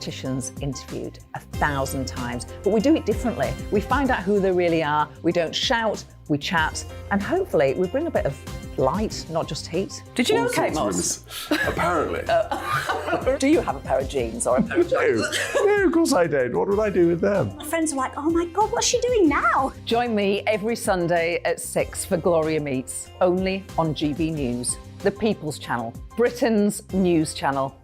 politicians interviewed 1,000 times, but we do it differently. We find out who they really are. We don't shout, we chat, and hopefully we bring a bit of light, not just heat. Did you know Kate Moss? Apparently. Do you have a pair of jeans or a pair of jeans? No, of course I don't. What would I do with them? My friends are like, oh my God, what's she doing now? Join me every Sunday at 6 for Gloria Meets, only on GB News, the People's Channel, Britain's news channel.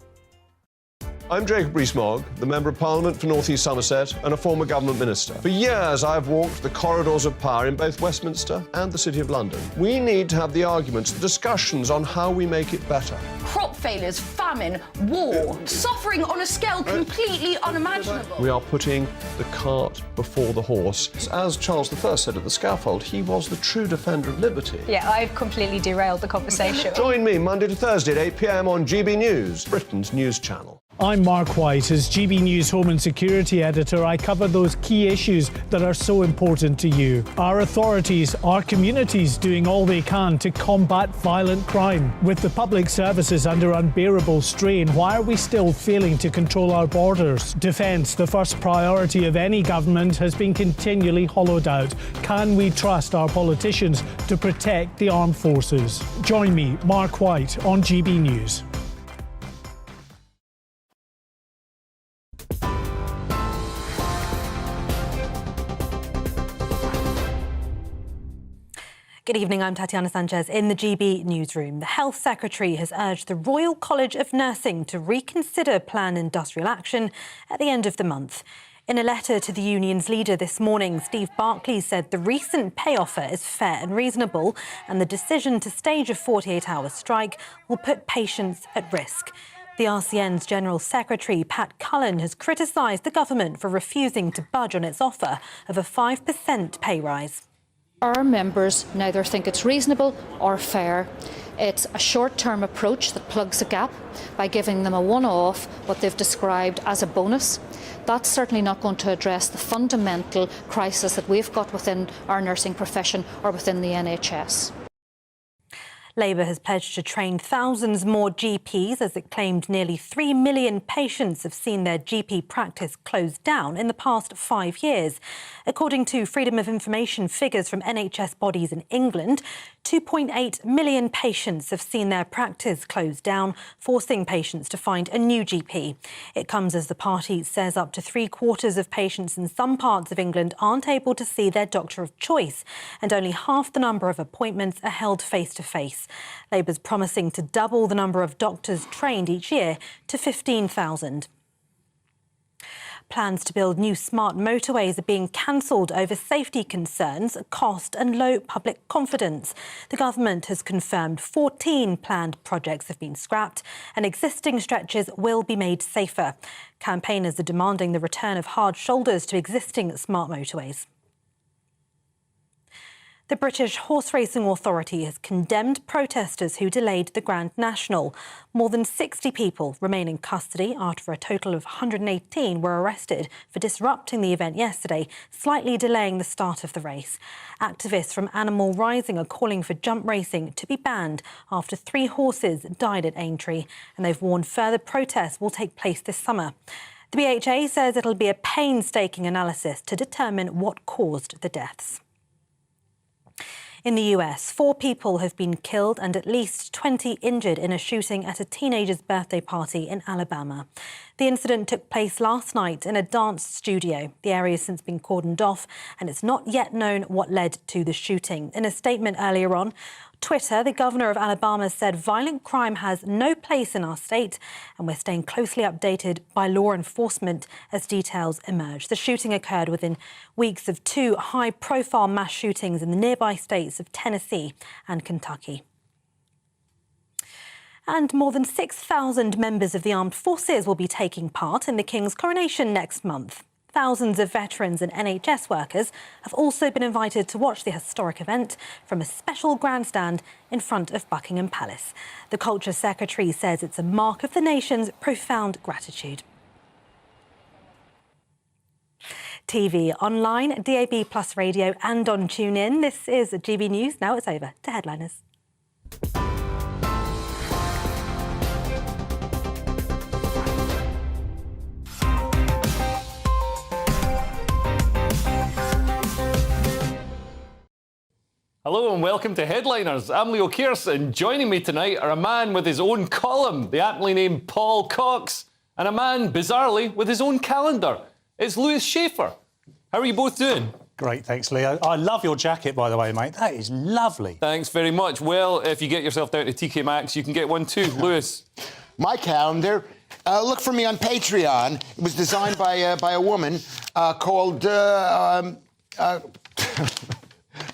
I'm Jacob Rees-Mogg, the Member of Parliament for North East Somerset and a former government minister. For years, I've walked the corridors of power in both Westminster and the City of London. We need to have the arguments, the discussions on how we make it better. Crop failures, famine, war, suffering on a scale completely unimaginable. We are putting the cart before the horse. As Charles I said at the scaffold, he was the true defender of liberty. Yeah, I've completely derailed the conversation. Join me Monday to Thursday at 8 p.m. on GB News, Britain's news channel. I'm Mark White. As GB News Home and Security Editor, I cover those key issues that are so important to you. Our authorities, our communities doing all they can to combat violent crime. With the public services under unbearable strain, why are we still failing to control our borders? Defence, the first priority of any government, has been continually hollowed out. Can we trust our politicians to protect the armed forces? Join me, Mark White, on GB News. Good evening, I'm Tatiana Sanchez in the GB newsroom. The Health Secretary has urged the Royal College of Nursing to reconsider planned industrial action at the end of the month. In a letter to the union's leader this morning, Steve Barclay said the recent pay offer is fair and reasonable, and the decision to stage a 48-hour strike will put patients at risk. The RCN's General Secretary, Pat Cullen, has criticised the government for refusing to budge on its offer of a 5% pay rise. Our members neither think it's reasonable or fair. It's a short-term approach that plugs a gap by giving them a one-off, what they've described as a bonus. That's certainly not going to address the fundamental crisis that we've got within our nursing profession or within the NHS. Labour has pledged to train thousands more GPs as it claimed nearly 3 million patients have seen their GP practice closed down in the past 5 years. According to Freedom of Information figures from NHS bodies in England, 2.8 million patients have seen their practice closed down, forcing patients to find a new GP. It comes as the party says up to 3/4 of patients in some parts of England aren't able to see their doctor of choice, and only half the number of appointments are held face-to-face. Labour's promising to double the number of doctors trained each year to 15,000. Plans to build new smart motorways are being cancelled over safety concerns, cost and low public confidence. The government has confirmed 14 planned projects have been scrapped and existing stretches will be made safer. Campaigners are demanding the return of hard shoulders to existing smart motorways. The British Horse Racing Authority has condemned protesters who delayed the Grand National. More than 60 people remain in custody after a total of 118 were arrested for disrupting the event yesterday, slightly delaying the start of the race. Activists from Animal Rising are calling for jump racing to be banned after 3 horses died at Aintree, and they've warned further protests will take place this summer. The BHA says it'll be a painstaking analysis to determine what caused the deaths. In the US, 4 people have been killed and at least 20 injured in a shooting at a teenager's birthday party in Alabama. The incident took place last night in a dance studio. The area has since been cordoned off, and it's not yet known what led to the shooting. In a statement earlier on Twitter, the governor of Alabama said violent crime has no place in our state, and we're staying closely updated by law enforcement as details emerge. The shooting occurred within weeks of 2 high-profile mass shootings in the nearby states of Tennessee and Kentucky. And more than 6,000 members of the armed forces will be taking part in the King's coronation next month. Thousands of veterans and NHS workers have also been invited to watch the historic event from a special grandstand in front of Buckingham Palace. The Culture Secretary says it's a mark of the nation's profound gratitude. TV, online, DAB+ radio and on TuneIn. This is GB News. Now it's over to headliners. Hello and welcome to Headliners. I'm Leo Kearse, and joining me tonight are a man with his own column, the aptly named Paul Cox, and a man, bizarrely, with his own calendar. It's Lewis Schaefer. How are you both doing? Great, thanks, Leo. I love your jacket, by the way, mate. That is lovely. Thanks very much. Well, if you get yourself down to TK Maxx, you can get one too. Lewis. My calendar, look for me on Patreon. It was designed by a woman called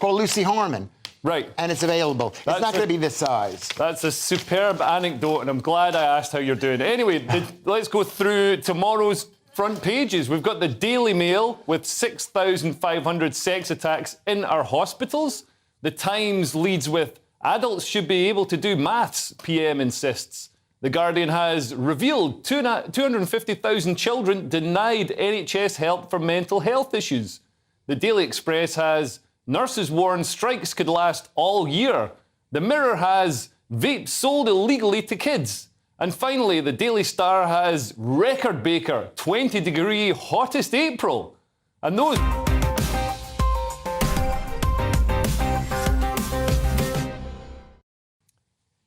Lucy Harmon. Right. And it's available. It's not going to be this size. That's a superb anecdote, and I'm glad I asked how you're doing. Anyway, let's go through tomorrow's front pages. We've got the Daily Mail with 6,500 sex attacks in our hospitals. The Times leads with adults should be able to do maths, PM insists. The Guardian has revealed 250,000 children denied NHS help for mental health issues. The Daily Express has nurses warn strikes could last all year. The Mirror has vapes sold illegally to kids. And finally, the Daily Star has record baker, 20-degree hottest April. And those...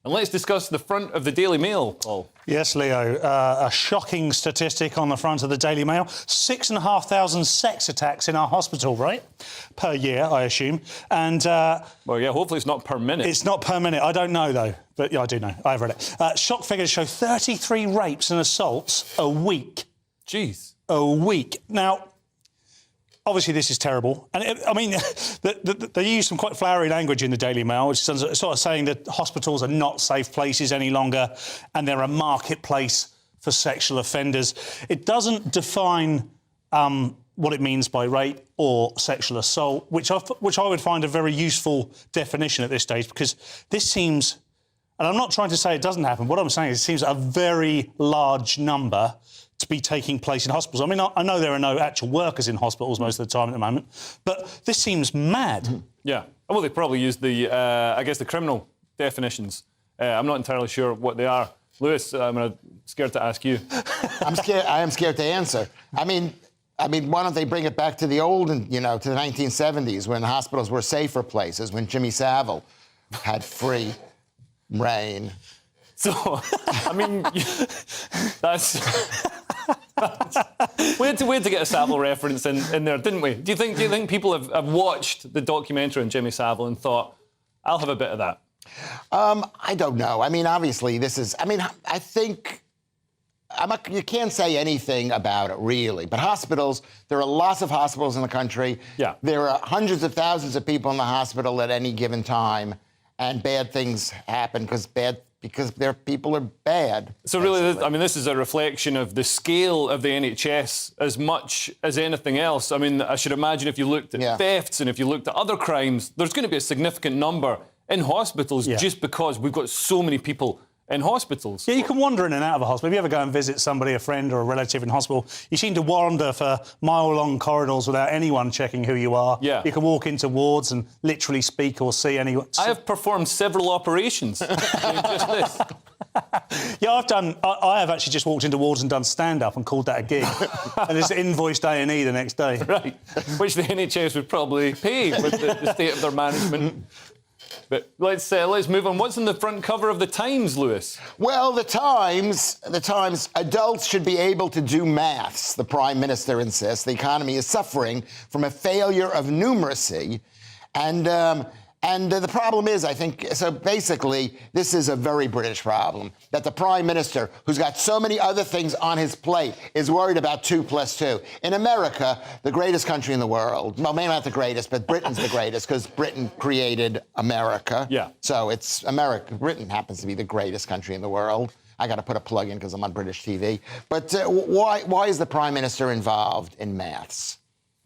And let's discuss the front of the Daily Mail, Paul. Yes, Leo. A shocking statistic on the front of the Daily Mail. 6,500 sex attacks in our hospital, right? Per year, I assume. And... well, yeah, hopefully it's not per minute. It's not per minute. I don't know, though. But, yeah, I do know. I've read it. Shock figures show 33 rapes and assaults a week. Jeez. A week. Now... Obviously, this is terrible. And, they use some quite flowery language in the Daily Mail, which is sort of saying that hospitals are not safe places any longer and they're a marketplace for sexual offenders. It doesn't define what it means by rape or sexual assault, which I would find a very useful definition at this stage, because this seems... And I'm not trying to say it doesn't happen. What I'm saying is it seems a very large number to be taking place in hospitals. I mean, I know there are no actual workers in hospitals most of the time at the moment, but this seems mad. Yeah. Well, they probably use the, I guess, the criminal definitions. I'm not entirely sure what they are. Lewis, I'm scared to ask you. I am scared to answer. I mean, why don't they bring it back to the old, to the 1970s when hospitals were safer places, when Jimmy Savile had free reign. So, I mean, that's we had to get a Savile reference in there, didn't we? Do you think people have watched the documentary on Jimmy Savile and thought, I'll have a bit of that? I don't know. I mean, obviously, this is... I mean, I think... you can't say anything about it, really. But hospitals, there are lots of hospitals in the country. Yeah. There are hundreds of thousands of people in the hospital at any given time, and bad things happen because their people are bad. So really, I mean, this is a reflection of the scale of the NHS as much as anything else. I mean, I should imagine if you looked at thefts and if you looked at other crimes, there's going to be a significant number in hospitals just because we've got so many people in hospitals. Yeah, you can wander in and out of a hospital. If you ever go and visit somebody, a friend or a relative in hospital, you seem to wander for mile-long corridors without anyone checking who you are. Yeah. You can walk into wards and literally speak or see anyone. I have performed several operations. Just this. Yeah, I have actually just walked into wards and done stand-up and called that a gig. And it's invoiced A&E the next day. Right, which the NHS would probably pay with the state of their management. But let's move on. What's on the front cover of the Times, Lewis? Well, the Times, adults should be able to do maths, the Prime Minister insists. The economy is suffering from a failure of numeracy. And the problem is, I think, so basically, this is a very British problem, that the Prime Minister, who's got so many other things on his plate, is worried about 2 + 2. In America, the greatest country in the world, well, maybe not the greatest, but Britain's the greatest, because Britain created America. Yeah. So it's America. Britain happens to be the greatest country in the world. I got to put a plug in because I'm on British TV. But why is the Prime Minister involved in maths?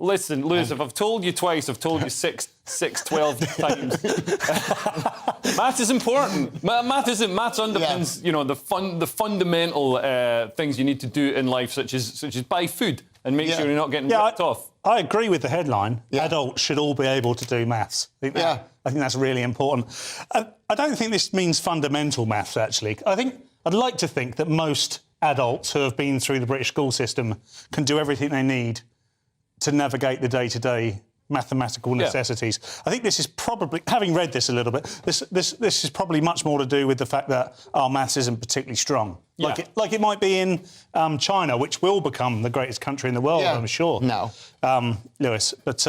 Listen, Lewis, if I've told you twice, I've told you 12 times. Maths is important. Maths underpins, the fundamental things you need to do in life, such as buy food and make sure you're not getting ripped off. I agree with the headline. Yeah. Adults should all be able to do maths. I think that's really important. I don't think this means fundamental maths, actually. I'd like to think that most adults who have been through the British school system can do everything they need to navigate the day-to-day mathematical necessities. I think this is probably, having read this a little bit, this is probably much more to do with the fact that our maths isn't particularly strong. Yeah. Like it might be in China, which will become the greatest country in the world, I'm sure. No. Lewis. But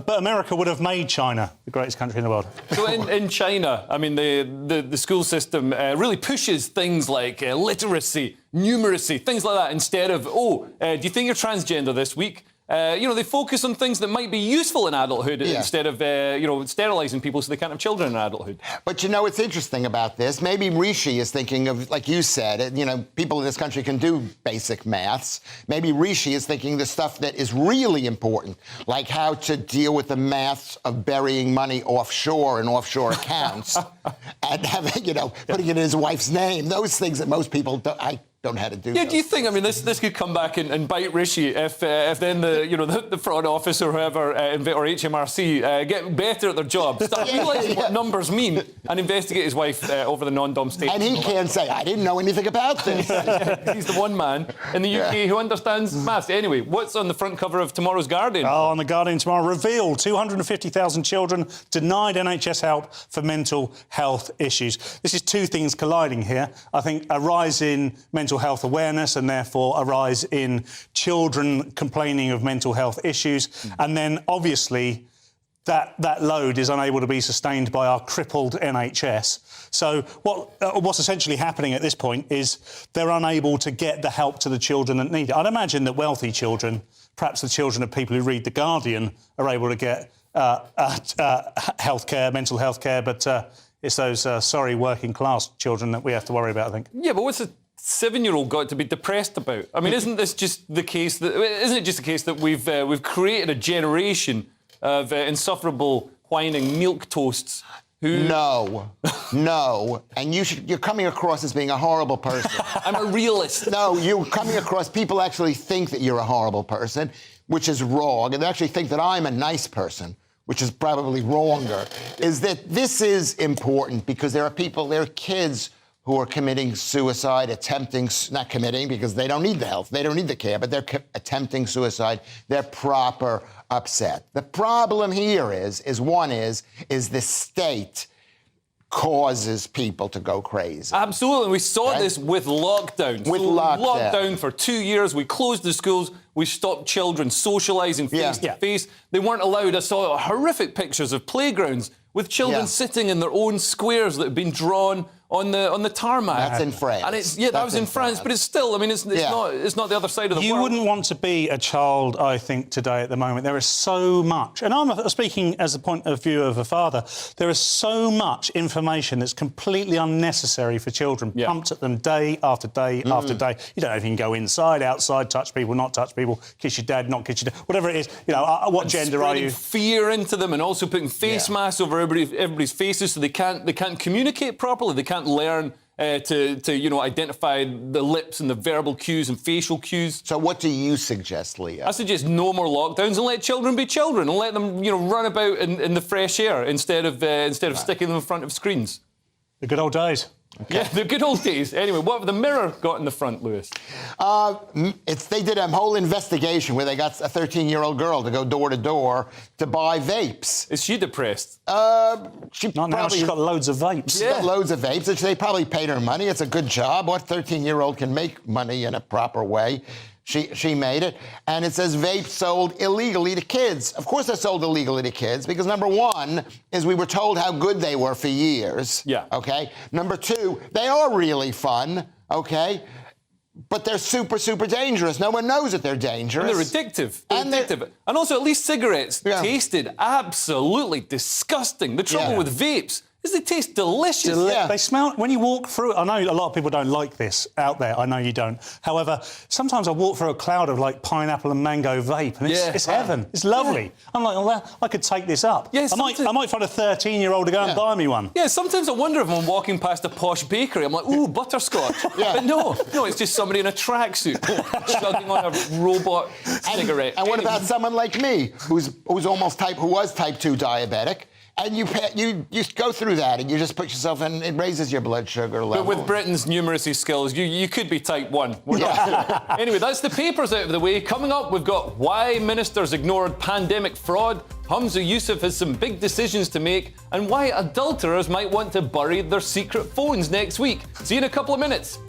America would have made China the greatest country in the world. So in China, I mean, the school system really pushes things like literacy, numeracy, things like that, instead of, do you think you're transgender this week? They focus on things that might be useful in adulthood instead of, sterilising people so they can't have children in adulthood. But you know what's interesting about this? Maybe Rishi is thinking of, like you said, people in this country can do basic maths. Maybe Rishi is thinking the stuff that is really important, like how to deal with the maths of burying money offshore in offshore accounts and having, putting it in his wife's name. Those things that most people don't know how to do. Yeah, do you think? I mean, this could come back and bite Rishi if then the front office or whoever or HMRC get better at their job, start realising what numbers mean, and investigate his wife over the non-dom statement. And he can't say, I didn't know anything about this. He's the one man in the UK who understands maths. Anyway, what's on the front cover of tomorrow's Guardian? Oh, on the Guardian tomorrow, revealed 250,000 children denied NHS help for mental health issues. This is two things colliding here. I think a rise in mental health awareness and therefore a rise in children complaining of mental health issues. And then, obviously, that load is unable to be sustained by our crippled NHS. So what's essentially happening at this point is they're unable to get the help to the children that need it. I'd imagine that wealthy children, perhaps the children of people who read The Guardian, are able to get healthcare, mental health care, but it's those sorry working class children that we have to worry about, I think. Yeah, but what's a 7-year-old got to be depressed about? I mean, isn't it just the case that we've created a generation of insufferable, whining milquetoasts who... No. And you're coming across as being a horrible person. I'm a realist. No, you're coming across... People actually think that you're a horrible person, which is wrong, and they actually think that I'm a nice person, which is probably wronger. Is that this is important because there are kids who are committing suicide, not committing because they don't need the health, they don't need the care, but they're attempting suicide. They're proper upset. The problem here is the state causes people to go crazy. Absolutely. We saw this with lockdown. Lockdown for 2 years. We closed the schools. We stopped children socialising face to face. They weren't allowed. I saw horrific pictures of playgrounds with children sitting in their own squares that had been drawn on the tarmac. That's in France. And that was in France, but it's still, I mean, it's not the other side of the world. You wouldn't want to be a child, I think, today at the moment. There is so much, and I'm speaking as the point of view of a father, there is so much information that's completely unnecessary for children, pumped at them day after day after day. You don't know if you can go inside, outside, touch people, not touch people, kiss your dad, not kiss your dad, whatever it is. What gender are you? Fear into them, and also putting face masks over everybody's faces so they can't communicate properly. They can't learn to identify the lips and the verbal cues and facial cues. So what do you suggest, Leah? I suggest no more lockdowns and let children be children and let them run about in the fresh air instead of sticking them in front of screens. The good old days. Okay. Yeah, the good old days. Anyway, what have the Mirror got in the front, Lewis? They did a whole investigation where they got a 13-year-old girl to go door to door to buy vapes. Is she depressed? She's got loads of vapes. She's got loads of vapes. They probably paid her money. It's a good job. What 13-year-old can make money in a proper way? She made it. And it says vapes sold illegally to kids. Of course they're sold illegally to kids because, number one, is we were told how good they were for years. Yeah. Okay? Number two, they are really fun, okay? But they're super, super dangerous. No one knows that they're dangerous. And they're addictive. And also, at least cigarettes tasted absolutely disgusting. The trouble with vapes is they taste delicious. They smell, when you walk through it, I know a lot of people don't like this out there, I know you don't. However, sometimes I walk through a cloud of pineapple and mango vape and it's heaven. It's lovely. I'm like, well, I could take this up. Yeah, I might find a 13-year-old to go and buy me one. Yeah, sometimes I wonder if I'm walking past a posh bakery, I'm like, ooh, butterscotch. But no, it's just somebody in a tracksuit chugging on a robot cigarette. And what about someone like me, who was type 2 diabetic? and you go through that, and you just put yourself in. It raises your blood sugar level. But with Britain's numeracy skills, you could be type 1. We're not. Anyway, that's the papers out of the way. Coming up, we've got why ministers ignored pandemic fraud, Hamza Yusuf has some big decisions to make, and why adulterers might want to bury their secret phones next week. See you in a couple of minutes.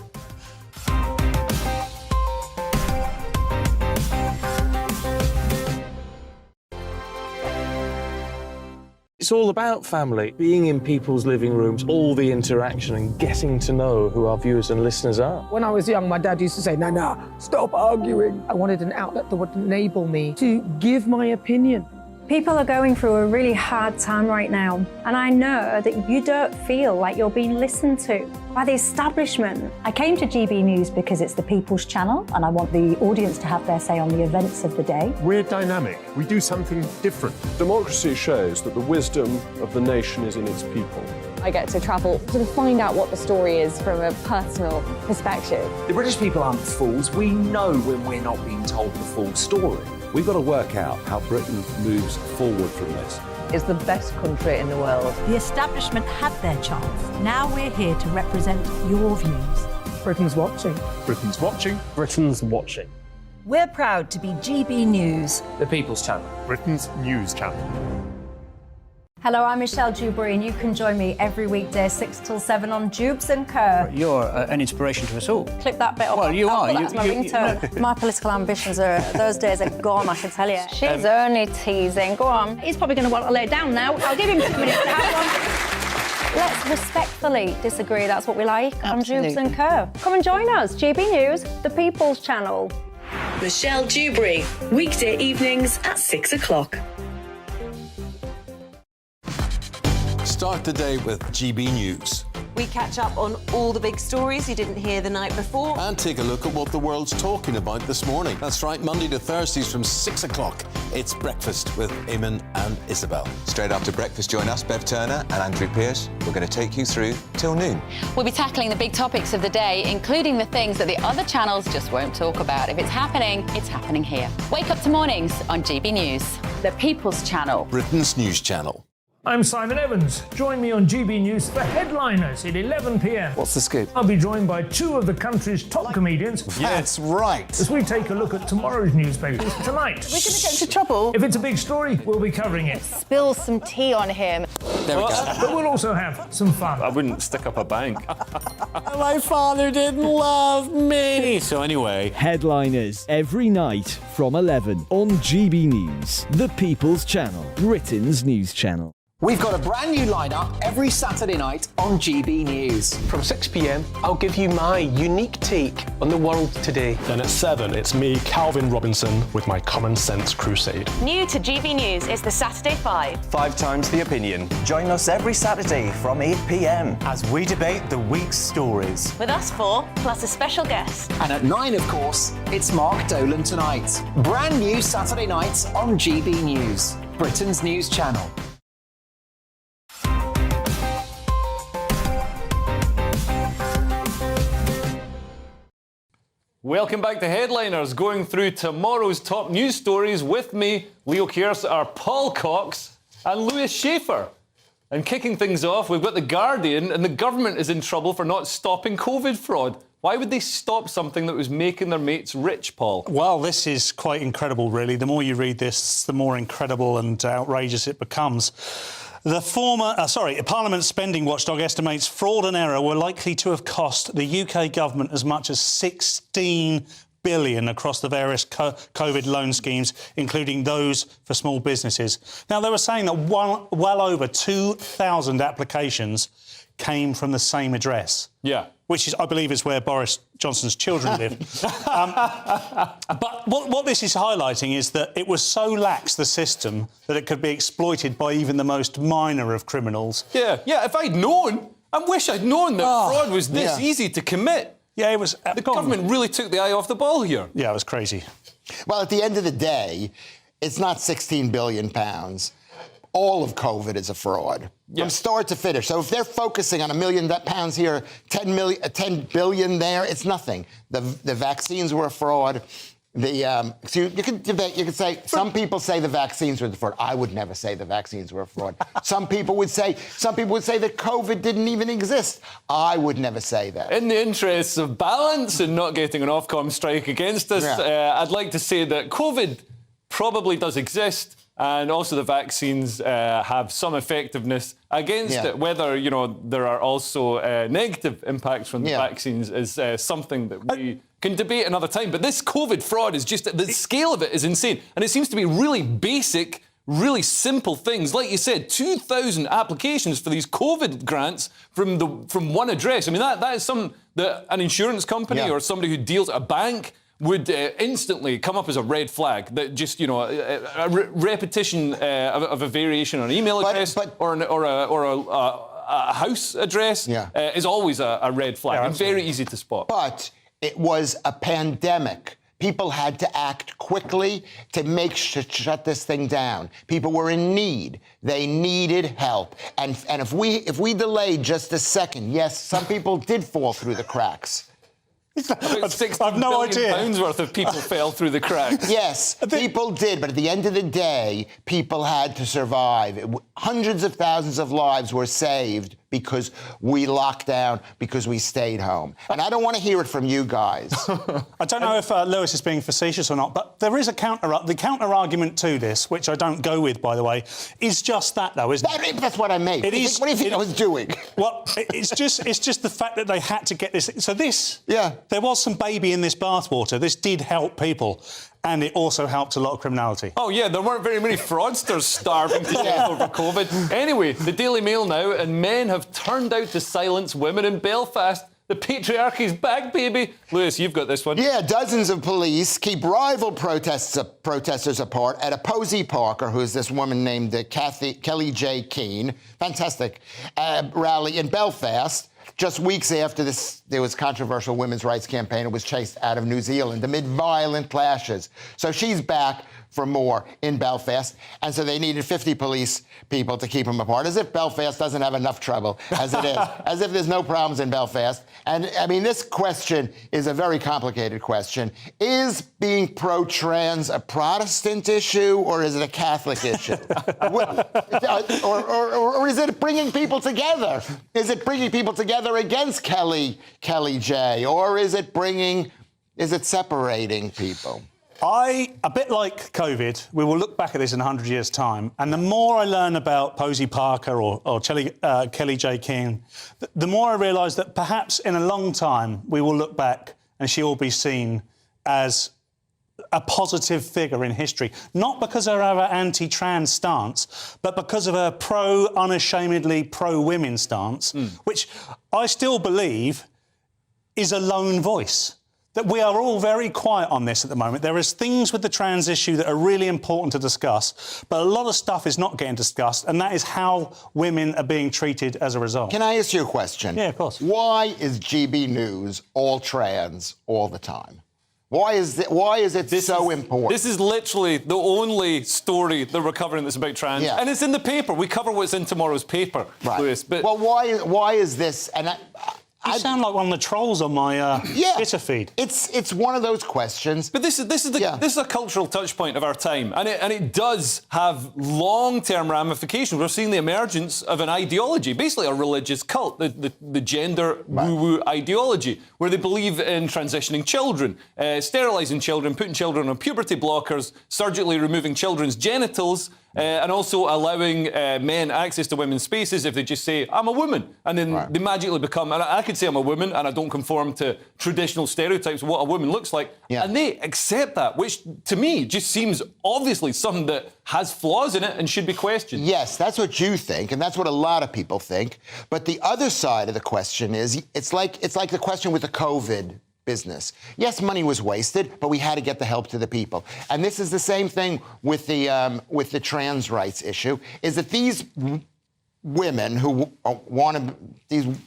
It's all about family, being in people's living rooms, all the interaction and getting to know who our viewers and listeners are. When I was young, my dad used to say, Nana, stop arguing. I wanted an outlet that would enable me to give my opinion. People are going through a really hard time right now, and I know that you don't feel like you're being listened to by the establishment. I came to GB News because it's the People's Channel, and I want the audience to have their say on the events of the day. We're dynamic. We do something different. Democracy shows that the wisdom of the nation is in its people. I get to travel to find out what the story is from a personal perspective. The British people aren't fools. We know when we're not being told the full story. We've got to work out how Britain moves forward from this. It's the best country in the world. The establishment had their chance. Now we're here to represent your views. Britain's watching. Britain's watching. Britain's watching. We're proud to be GB News. The People's Channel. Britain's news channel. Hello, I'm Michelle Dewberry, and you can join me every weekday 6 till 7 on Jubes and Kerr. You're an inspiration to us all. Click that bit up. Well, you are. That's my ringtone. My political ambitions are, those days are gone, I can tell you. She's only teasing. Go on. He's probably going to want to lay down now. I'll give him 2 minutes to have one. Let's respectfully disagree. That's what we like on Jubes and Kerr. Come and join us. GB News, the People's Channel. Michelle Dewberry, weekday evenings at 6 o'clock. Start the day with GB News. We catch up on all the big stories you didn't hear the night before. And take a look at what the world's talking about this morning. That's right, Monday to Thursdays from 6 o'clock. It's Breakfast with Eamon and Isabel. Straight after breakfast, join us, Bev Turner and Andrew Pearce. We're going to take you through till noon. We'll be tackling the big topics of the day, including the things that the other channels just won't talk about. If it's happening here. Wake up to mornings on GB News, the People's Channel. Britain's news channel. I'm Simon Evans. Join me on GB News for Headliners at 11 p.m. What's the scoop? I'll be joined by 2 of the country's top comedians. That's right. As we take a look at tomorrow's newspapers tonight. We're going to get into trouble. If it's a big story, we'll be covering it. Spill some tea on him. There we go. But we'll also have some fun. I wouldn't stick up a bank. My father didn't love me. So anyway, Headliners every night from 11 on GB News, the People's Channel, Britain's news channel. We've got a brand new lineup every Saturday night on GB News. From 6 p.m, I'll give you my unique take on the world today. Then at 7, it's me, Calvin Robinson, with my Common Sense Crusade. New to GB News is the Saturday 5. 5 times the opinion. Join us every Saturday from 8 p.m. as we debate the week's stories. With us 4, plus a special guest. And at 9, of course, it's Mark Dolan Tonight. Brand new Saturday nights on GB News, Britain's news channel. Welcome back to Headliners, going through tomorrow's top news stories with me, Leo Kearse, our Paul Cox and Lewis Schaefer. And kicking things off, we've got The Guardian, and the government is in trouble for not stopping COVID fraud. Why would they stop something that was making their mates rich, Paul? Well, this is quite incredible, really. The more you read this, the more incredible and outrageous it becomes. Parliament's spending watchdog estimates fraud and error were likely to have cost the UK government as much as £16 billion across the various COVID loan schemes, including those for small businesses. Now, they were saying that well over 2,000 applications came from the same address. Yeah. Which is, I believe, is where Boris Johnson's children live. But what this is highlighting is that it was so lax, the system, that it could be exploited by even the most minor of criminals. Yeah, if I'd known, I wish I'd known that fraud was this easy to commit. Yeah, it was... The government really took the eye off the ball here. Yeah, it was crazy. Well, at the end of the day, it's not £16 billion. All of COVID is a fraud, from start to finish. So if they're focusing on £1 million here, 10 billion there, it's nothing. The vaccines were a fraud. So you can debate. You can say some people say the vaccines were the fraud. I would never say the vaccines were a fraud. Some people would say that COVID didn't even exist. I would never say that. In the interests of balance and not getting an Ofcom strike against us, I'd like to say that COVID probably does exist, and also the vaccines have some effectiveness against it. Whether there are also negative impacts from the vaccines is something that we can debate another time. But this COVID fraud is just, the scale of it is insane. And it seems to be really basic, really simple things. Like you said, 2,000 applications for these COVID grants from one address. I mean, that is something that an insurance company or somebody who deals at a bank would instantly come up as a red flag. That just, a repetition of a variation on an email address or a house address is always a red flag and very easy to spot. But it was a pandemic. People had to act quickly to shut this thing down. People were in need. They needed help. And if we delayed just a second, yes, some people did fall through the cracks. I've no idea. £60 billion worth of people fell through the cracks. Yes, people did, but at the end of the day, people had to survive. Hundreds of thousands of lives were saved because we locked down, because we stayed home. And I don't want to hear it from you guys. I don't know if Lewis is being facetious or not, but there is the counter-argument to this, which I don't go with, by the way, is just that, though, isn't it? That's what I mean. It is. What do you think I was doing? Well, it's just the fact that they had to get this. So there was some baby in this bathwater. This did help people. And it also helped a lot of criminality. Oh, yeah, there weren't very many fraudsters starving to death over COVID. Anyway, the Daily Mail now, and men have turned out to silence women in Belfast. The patriarchy's back, baby. Lewis, you've got this one. Yeah, dozens of police keep rival protesters apart at a Posey Parker, who's this woman named Kelly J. Keane, fantastic, rally in Belfast. Just weeks after there was controversial women's rights campaign, it was chased out of New Zealand amid violent clashes. So she's back for more in Belfast, and so they needed 50 police people to keep them apart, as if Belfast doesn't have enough trouble as it is, as if there's no problems in Belfast. And, I mean, this question is a very complicated question. Is being pro-trans a Protestant issue, or is it a Catholic issue? or is it bringing people together? Is it bringing people together against Kelly J, or is it separating people? A bit like COVID, we will look back at this in 100 years' time, and the more I learn about Posey Parker or Kelly J. King, the more I realise that perhaps in a long time we will look back and she will be seen as a positive figure in history, not because of her anti-trans stance, but because of her unashamedly pro-women stance, which I still believe is a lone voice. That we are all very quiet on this at the moment. There is things with the trans issue that are really important to discuss, but a lot of stuff is not getting discussed, and that is how women are being treated as a result. Can I ask you a question? Yeah, of course. Why is GB News all trans all the time? Why is it so important? This is literally the only story that we're covering that's about trans, and it's in the paper. We cover what's in tomorrow's paper, Lewis. But well, why is this? And you sound like one of the trolls on my Twitter feed. It's one of those questions. But this is a cultural touch point of our time, and it does have long-term ramifications. We're seeing the emergence of an ideology, basically a religious cult, the gender woo-woo ideology, where they believe in transitioning children, sterilising children, putting children on puberty blockers, surgically removing children's genitals, and also allowing men access to women's spaces if they just say, I'm a woman. And then they magically become, and I could say I'm a woman and I don't conform to traditional stereotypes of what a woman looks like. And they accept that, which to me just seems obviously something that has flaws in it and should be questioned. Yes, that's what you think, and that's what a lot of people think. But the other side of the question is, it's like the question with the COVID business. Yes, money was wasted, but we had to get the help to the people. And this is the same thing with the trans rights issue, is that these women who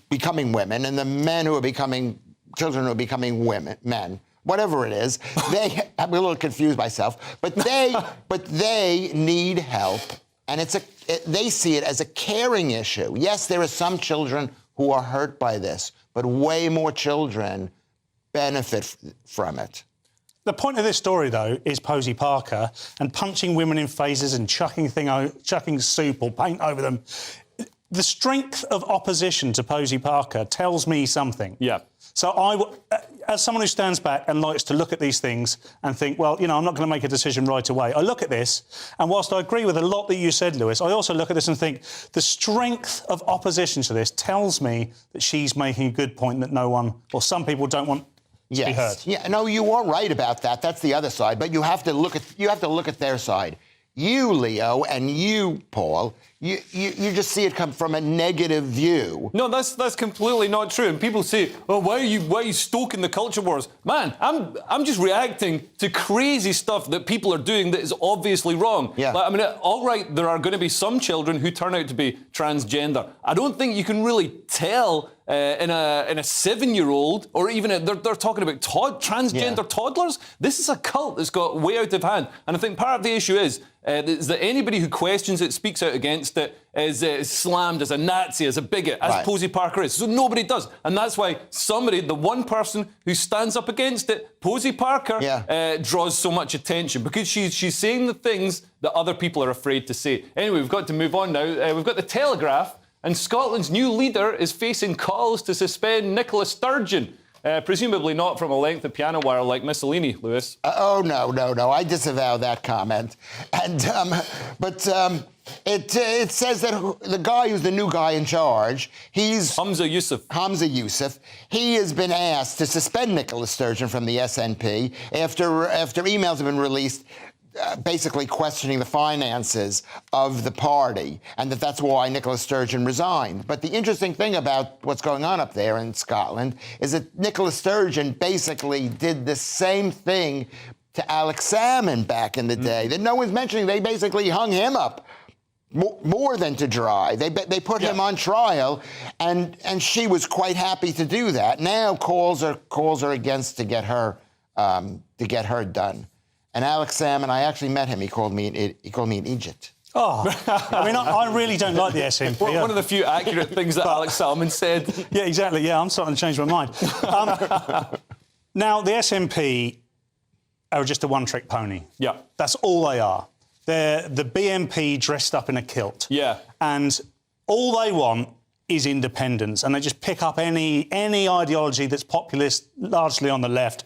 becoming women, and the men who are becoming children who are becoming men, whatever it is, I'm a little confused myself, but they need help, and they see it as a caring issue. Yes, there are some children who are hurt by this, but way more children benefit from it. The point of this story, though, is Posey Parker and punching women in faces and chucking soup or paint over them. The strength of opposition to Posey Parker tells me something. Yeah. So as someone who stands back and likes to look at these things and think, well, you know, I'm not going to make a decision right away. I look at this, and whilst I agree with a lot that you said, Lewis, I also look at this and think the strength of opposition to this tells me that she's making a good point that no one, or some people don't want to be heard. Yeah, no, you are right about that. That's the other side. But you have to look at their side. You, Leo, and you, Paul, you just see it come from a negative view. No, that's completely not true. And people say, "Oh, why are you stoking the culture wars?" Man, I'm just reacting to crazy stuff that people are doing that is obviously wrong. Yeah. Like, I mean, all right, there are going to be some children who turn out to be transgender. I don't think you can really tell in a 7-year-old, or even they're talking about transgender toddlers. This is a cult that's got way out of hand, and I think part of the issue is that anybody who questions it, speaks out against it, is slammed as a Nazi, as a bigot, as Posey Parker is. So nobody does. And that's why the one person who stands up against it, Posey Parker, draws so much attention, because she's saying the things that other people are afraid to say. Anyway, we've got to move on now. We've got the Telegraph, and Scotland's new leader is facing calls to suspend Nicola Sturgeon. Presumably not from a length of piano wire like Mussolini, Lewis. Oh, no. I disavow that comment. And it says that the guy who's the new guy in charge, he's... Hamza Yusuf. He has been asked to suspend Nicola Sturgeon from the SNP after emails have been released basically questioning the finances of the party, and that's why Nicola Sturgeon resigned. But the interesting thing about what's going on up there in Scotland is that Nicola Sturgeon basically did the same thing to Alex Salmond back in the day that no one's mentioning. They basically hung him up more than to dry. They put him on trial, and she was quite happy to do that. Now calls are against to get her done. And Alex Salmond, I actually met him. He called me an Egypt. Oh, I mean, I really don't like the SNP. One of the few accurate things that Alex Salmond said. Yeah, exactly. Yeah, I'm starting to change my mind. Now, the SNP are just a one-trick pony. Yeah. That's all they are. They're the BNP dressed up in a kilt. Yeah. And all they want is independence, and they just pick up any ideology that's populist, largely on the left.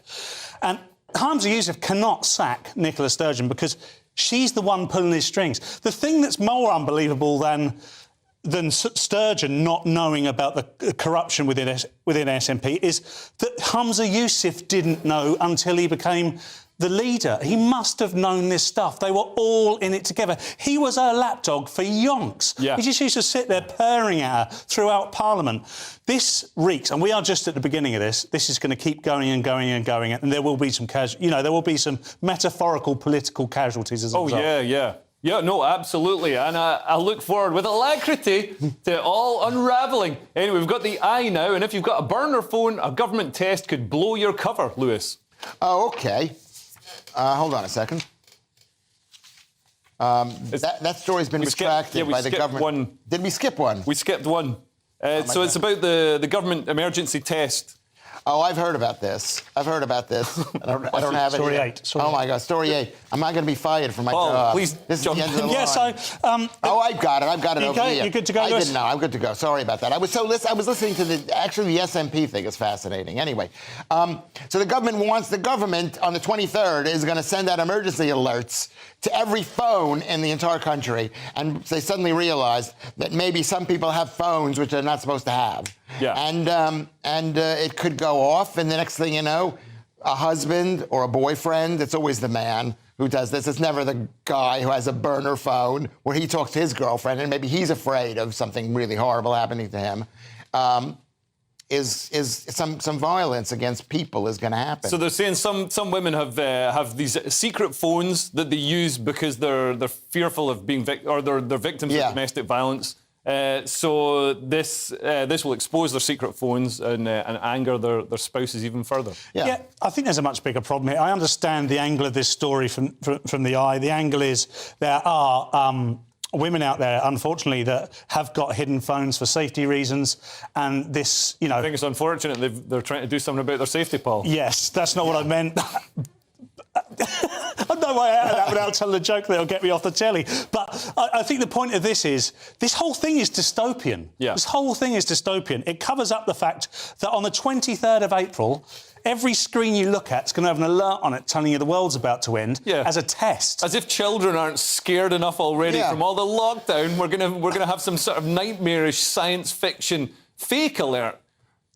And Hamza Yusuf cannot sack Nicola Sturgeon because she's the one pulling his strings. The thing that's more unbelievable than Sturgeon not knowing about the corruption within SNP is that Hamza Yusuf didn't know until he became the leader. He must have known this stuff. They were all in it together. He was her lapdog for yonks. Yeah. He just used to sit there purring at her throughout Parliament. This reeks, and we are just at the beginning of this. This is going to keep going and going and going, and there will be some there will be some metaphorical political casualties as a result. Yeah, no, absolutely. And I look forward with alacrity to all unravelling. Anyway, we've got the eye now, and if you've got a burner phone, a government test could blow your cover, Lewis. Oh, OK. Hold on a second. That story's been retracted by the government. Did we skip one? We skipped one. It's about the government emergency test. Oh, I've heard about this. I don't have it. Story 8. Oh, my God, Story 8. Am I going to be fired from my job? Please this jump is the end of the line. I've got it over here. You're good to go, I Lewis? didn't know. I'm good to go. Sorry about that. I was listening to the SNP thing is fascinating. Anyway, so the government on the 23rd is going to send out emergency alerts to every phone in the entire country, and they suddenly realized that maybe some people have phones which they're not supposed to have. Yeah. And it could go off, and the next thing you know, a husband or a boyfriend, it's always the man who does this. It's never the guy who has a burner phone where he talks to his girlfriend and maybe he's afraid of something really horrible happening to him. Is some violence against people is going to happen. So they're saying some women have these secret phones that they use because they're fearful of being they're victims of domestic violence. So this will expose their secret phones and anger their spouses even further. Yeah, I think there's a much bigger problem here. I understand the angle of this story from the eye. The angle is there are women out there, unfortunately, that have got hidden phones for safety reasons, and this, I think it's unfortunate they're trying to do something about their safety, Paul. Yes, that's not what I meant. I'm no way out of that without telling a joke that'll get me off the telly. But I think the point of this is, this whole thing is dystopian. Yeah. This whole thing is dystopian. It covers up the fact that on the 23rd of April, every screen you look at is going to have an alert on it telling you the world's about to end as a test. As if children aren't scared enough already from all the lockdown. We're gonna have some sort of nightmarish science fiction fake alert.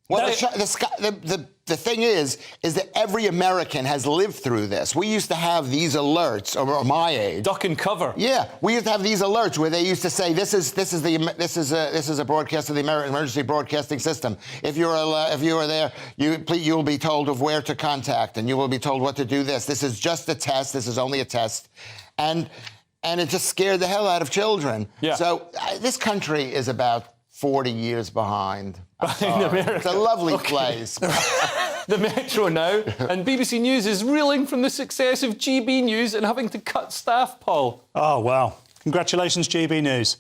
Well, the thing is that every American has lived through this. We used to have these alerts, or my age. Duck and cover. Yeah, we used to have these alerts where they used to say, "This is a broadcast of the emergency broadcasting system. If you are there, you will be told of where to contact, and you will be told what to do. This is just a test. This is only a test," and it just scared the hell out of children. Yeah. So this country is about 40 years behind. America. It's a lovely place. The Metro now, and BBC News is reeling from the success of GB News and having to cut staff, Paul. Oh, wow. Congratulations, GB News.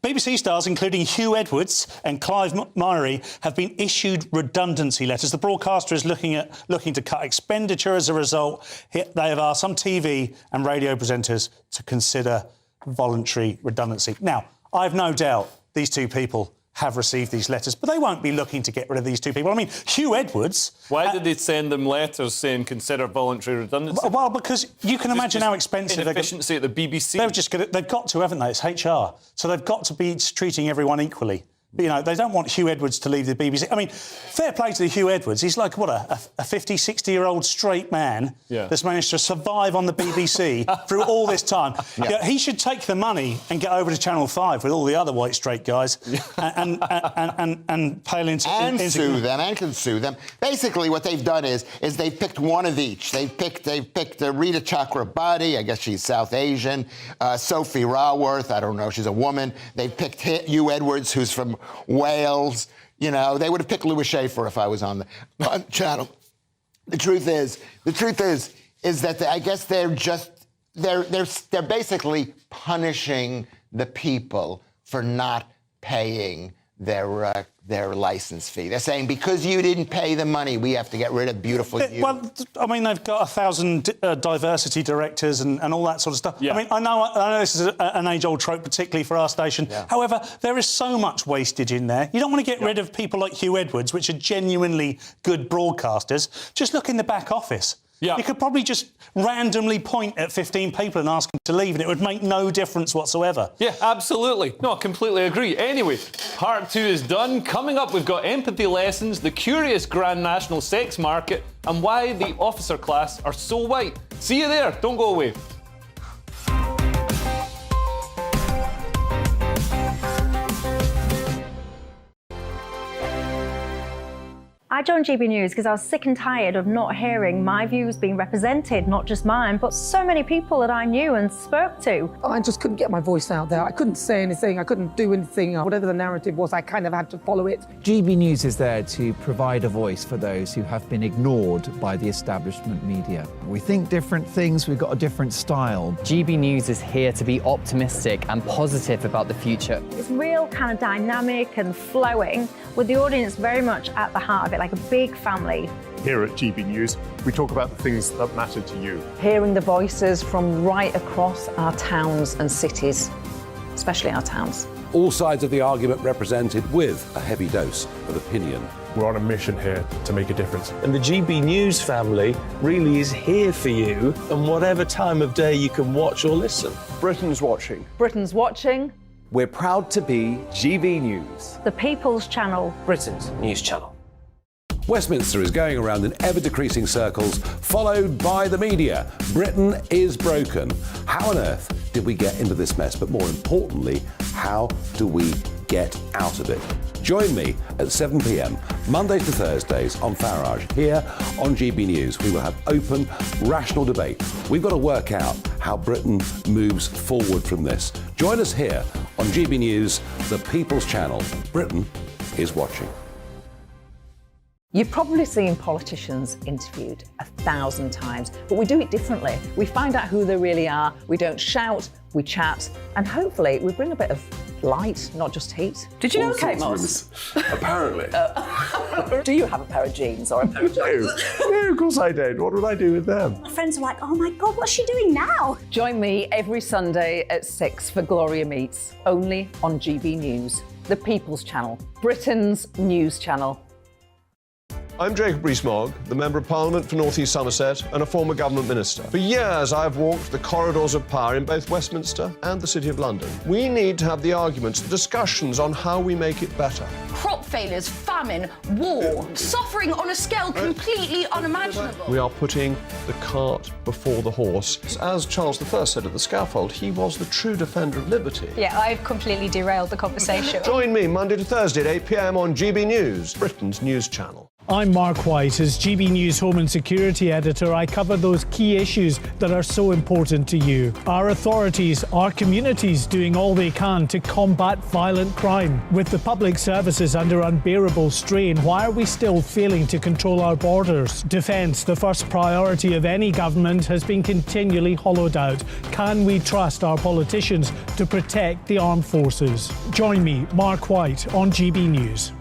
BBC stars, including Hugh Edwards and Clive Myrie, have been issued redundancy letters. The broadcaster is looking to cut expenditure as a result. They have asked some TV and radio presenters to consider voluntary redundancy. Now, I've no doubt these two people have received these letters, but they won't be looking to get rid of these two people. I mean, Hugh Edwards... Why did they send them letters saying consider voluntary redundancy? Well, because you can imagine how expensive... Inefficiency at the BBC. They've got to, haven't they? It's HR. So they've got to be treating everyone equally. You know, they don't want Hugh Edwards to leave the BBC. I mean, fair play to Hugh Edwards. He's like, what, a 50, 60-year-old straight man that's managed to survive on the BBC through all this time. Yeah, he should take the money and get over to Channel 5 with all the other white straight guys and pale into... And sue them, and can sue them. Basically, what they've done is they've picked one of each. They've picked Rita Chakrabarti, I guess she's South Asian, Sophie Raworth, I don't know, she's a woman. They've picked Hugh Edwards, who's from Wales. You know, they would have picked Louis Schaefer if I was on the channel. The truth is that I guess they're basically punishing the people for not paying their license fee. They're saying, because you didn't pay the money, we have to get rid of beautiful you. Well, I mean, they've got 1,000 diversity directors and all that sort of stuff. Yeah. I mean, I know this is an age-old trope, particularly for our station. Yeah. However, there is so much wastage in there. You don't want to get rid of people like Hugh Edwards, which are genuinely good broadcasters. Just look in the back office. Yeah. You could probably just randomly point at 15 people and ask them to leave, and it would make no difference whatsoever. Yeah, absolutely. No, I completely agree. Anyway, part 2 is done. Coming up, we've got empathy lessons, the curious Grand National sex market, and why the officer class are so white. See you there. Don't go away. I joined GB News because I was sick and tired of not hearing my views being represented, not just mine, but so many people that I knew and spoke to. I just couldn't get my voice out there. I couldn't say anything. I couldn't do anything. Whatever the narrative was, I kind of had to follow it. GB News is there to provide a voice for those who have been ignored by the establishment media. We think different things. We've got a different style. GB News is here to be optimistic and positive about the future. It's real kind of dynamic and flowing, with the audience very much at the heart of it, like a big family. Here at GB News, we talk about the things that matter to you. Hearing the voices from right across our towns and cities, especially our towns. All sides of the argument represented with a heavy dose of opinion. We're on a mission here to make a difference. And the GB News family really is here for you, and whatever time of day you can watch or listen. Britain's watching. Britain's watching. We're proud to be GB News. The People's Channel. Britain's news channel. Westminster is going around in ever-decreasing circles, followed by the media. Britain is broken. How on earth did we get into this mess? But more importantly, how do we get out of it? Join me at 7 p.m, Mondays to Thursdays on Farage, here on GB News. We will have open, rational debate. We've got to work out how Britain moves forward from this. Join us here on GB News, the People's Channel. Britain is watching. You've probably seen politicians interviewed 1,000 times, but we do it differently. We find out who they really are, we don't shout, we chat, and hopefully we bring a bit of light, not just heat. Did you know, All Kate sorts of Moss? Apparently. Do you have a pair of jeans or a pair of jeans? No, of course I don't. What would I do with them? My friends are like, oh my God, what's she doing now? Join me every Sunday at 6 for Gloria Meets, only on GB News, the People's Channel, Britain's news channel. I'm Jacob Rees-Mogg, the Member of Parliament for North East Somerset and a former government minister. For years, I've walked the corridors of power in both Westminster and the City of London. We need to have the arguments, the discussions on how we make it better. Crop failures, famine, war, suffering on a scale completely unimaginable. We are putting the cart before the horse. As Charles I said at the scaffold, he was the true defender of liberty. Yeah, I've completely derailed the conversation. Join me Monday to Thursday at 8 p.m. on GB News, Britain's news channel. I'm Mark White. As GB News Home and Security Editor, I cover those key issues that are so important to you. Our authorities, our communities doing all they can to combat violent crime. With the public services under unbearable strain, why are we still failing to control our borders? Defence, the first priority of any government, has been continually hollowed out. Can we trust our politicians to protect the armed forces? Join me, Mark White, on GB News.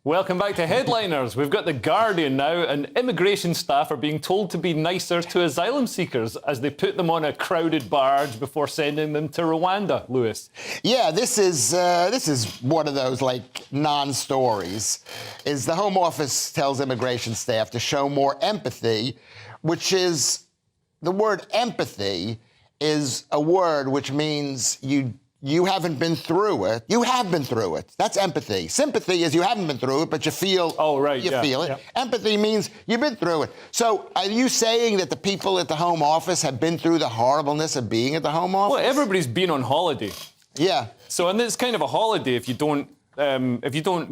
Welcome back to Headliners. We've got The Guardian now, and immigration staff are being told to be nicer to asylum seekers as they put them on a crowded barge before sending them to Rwanda. Lewis. Yeah, this is one of those like non-stories. Is the Home Office tells immigration staff to show more empathy, which is the word empathy is a word which means you haven't been through it. You have been through it. That's empathy. Sympathy is you haven't been through it, but you feel. You feel it. Yeah. Empathy means you've been through it. So are you saying that the people at the Home Office have been through the horribleness of being at the Home Office? Well, everybody's been on holiday. Yeah. So, and it's kind of a holiday if you don't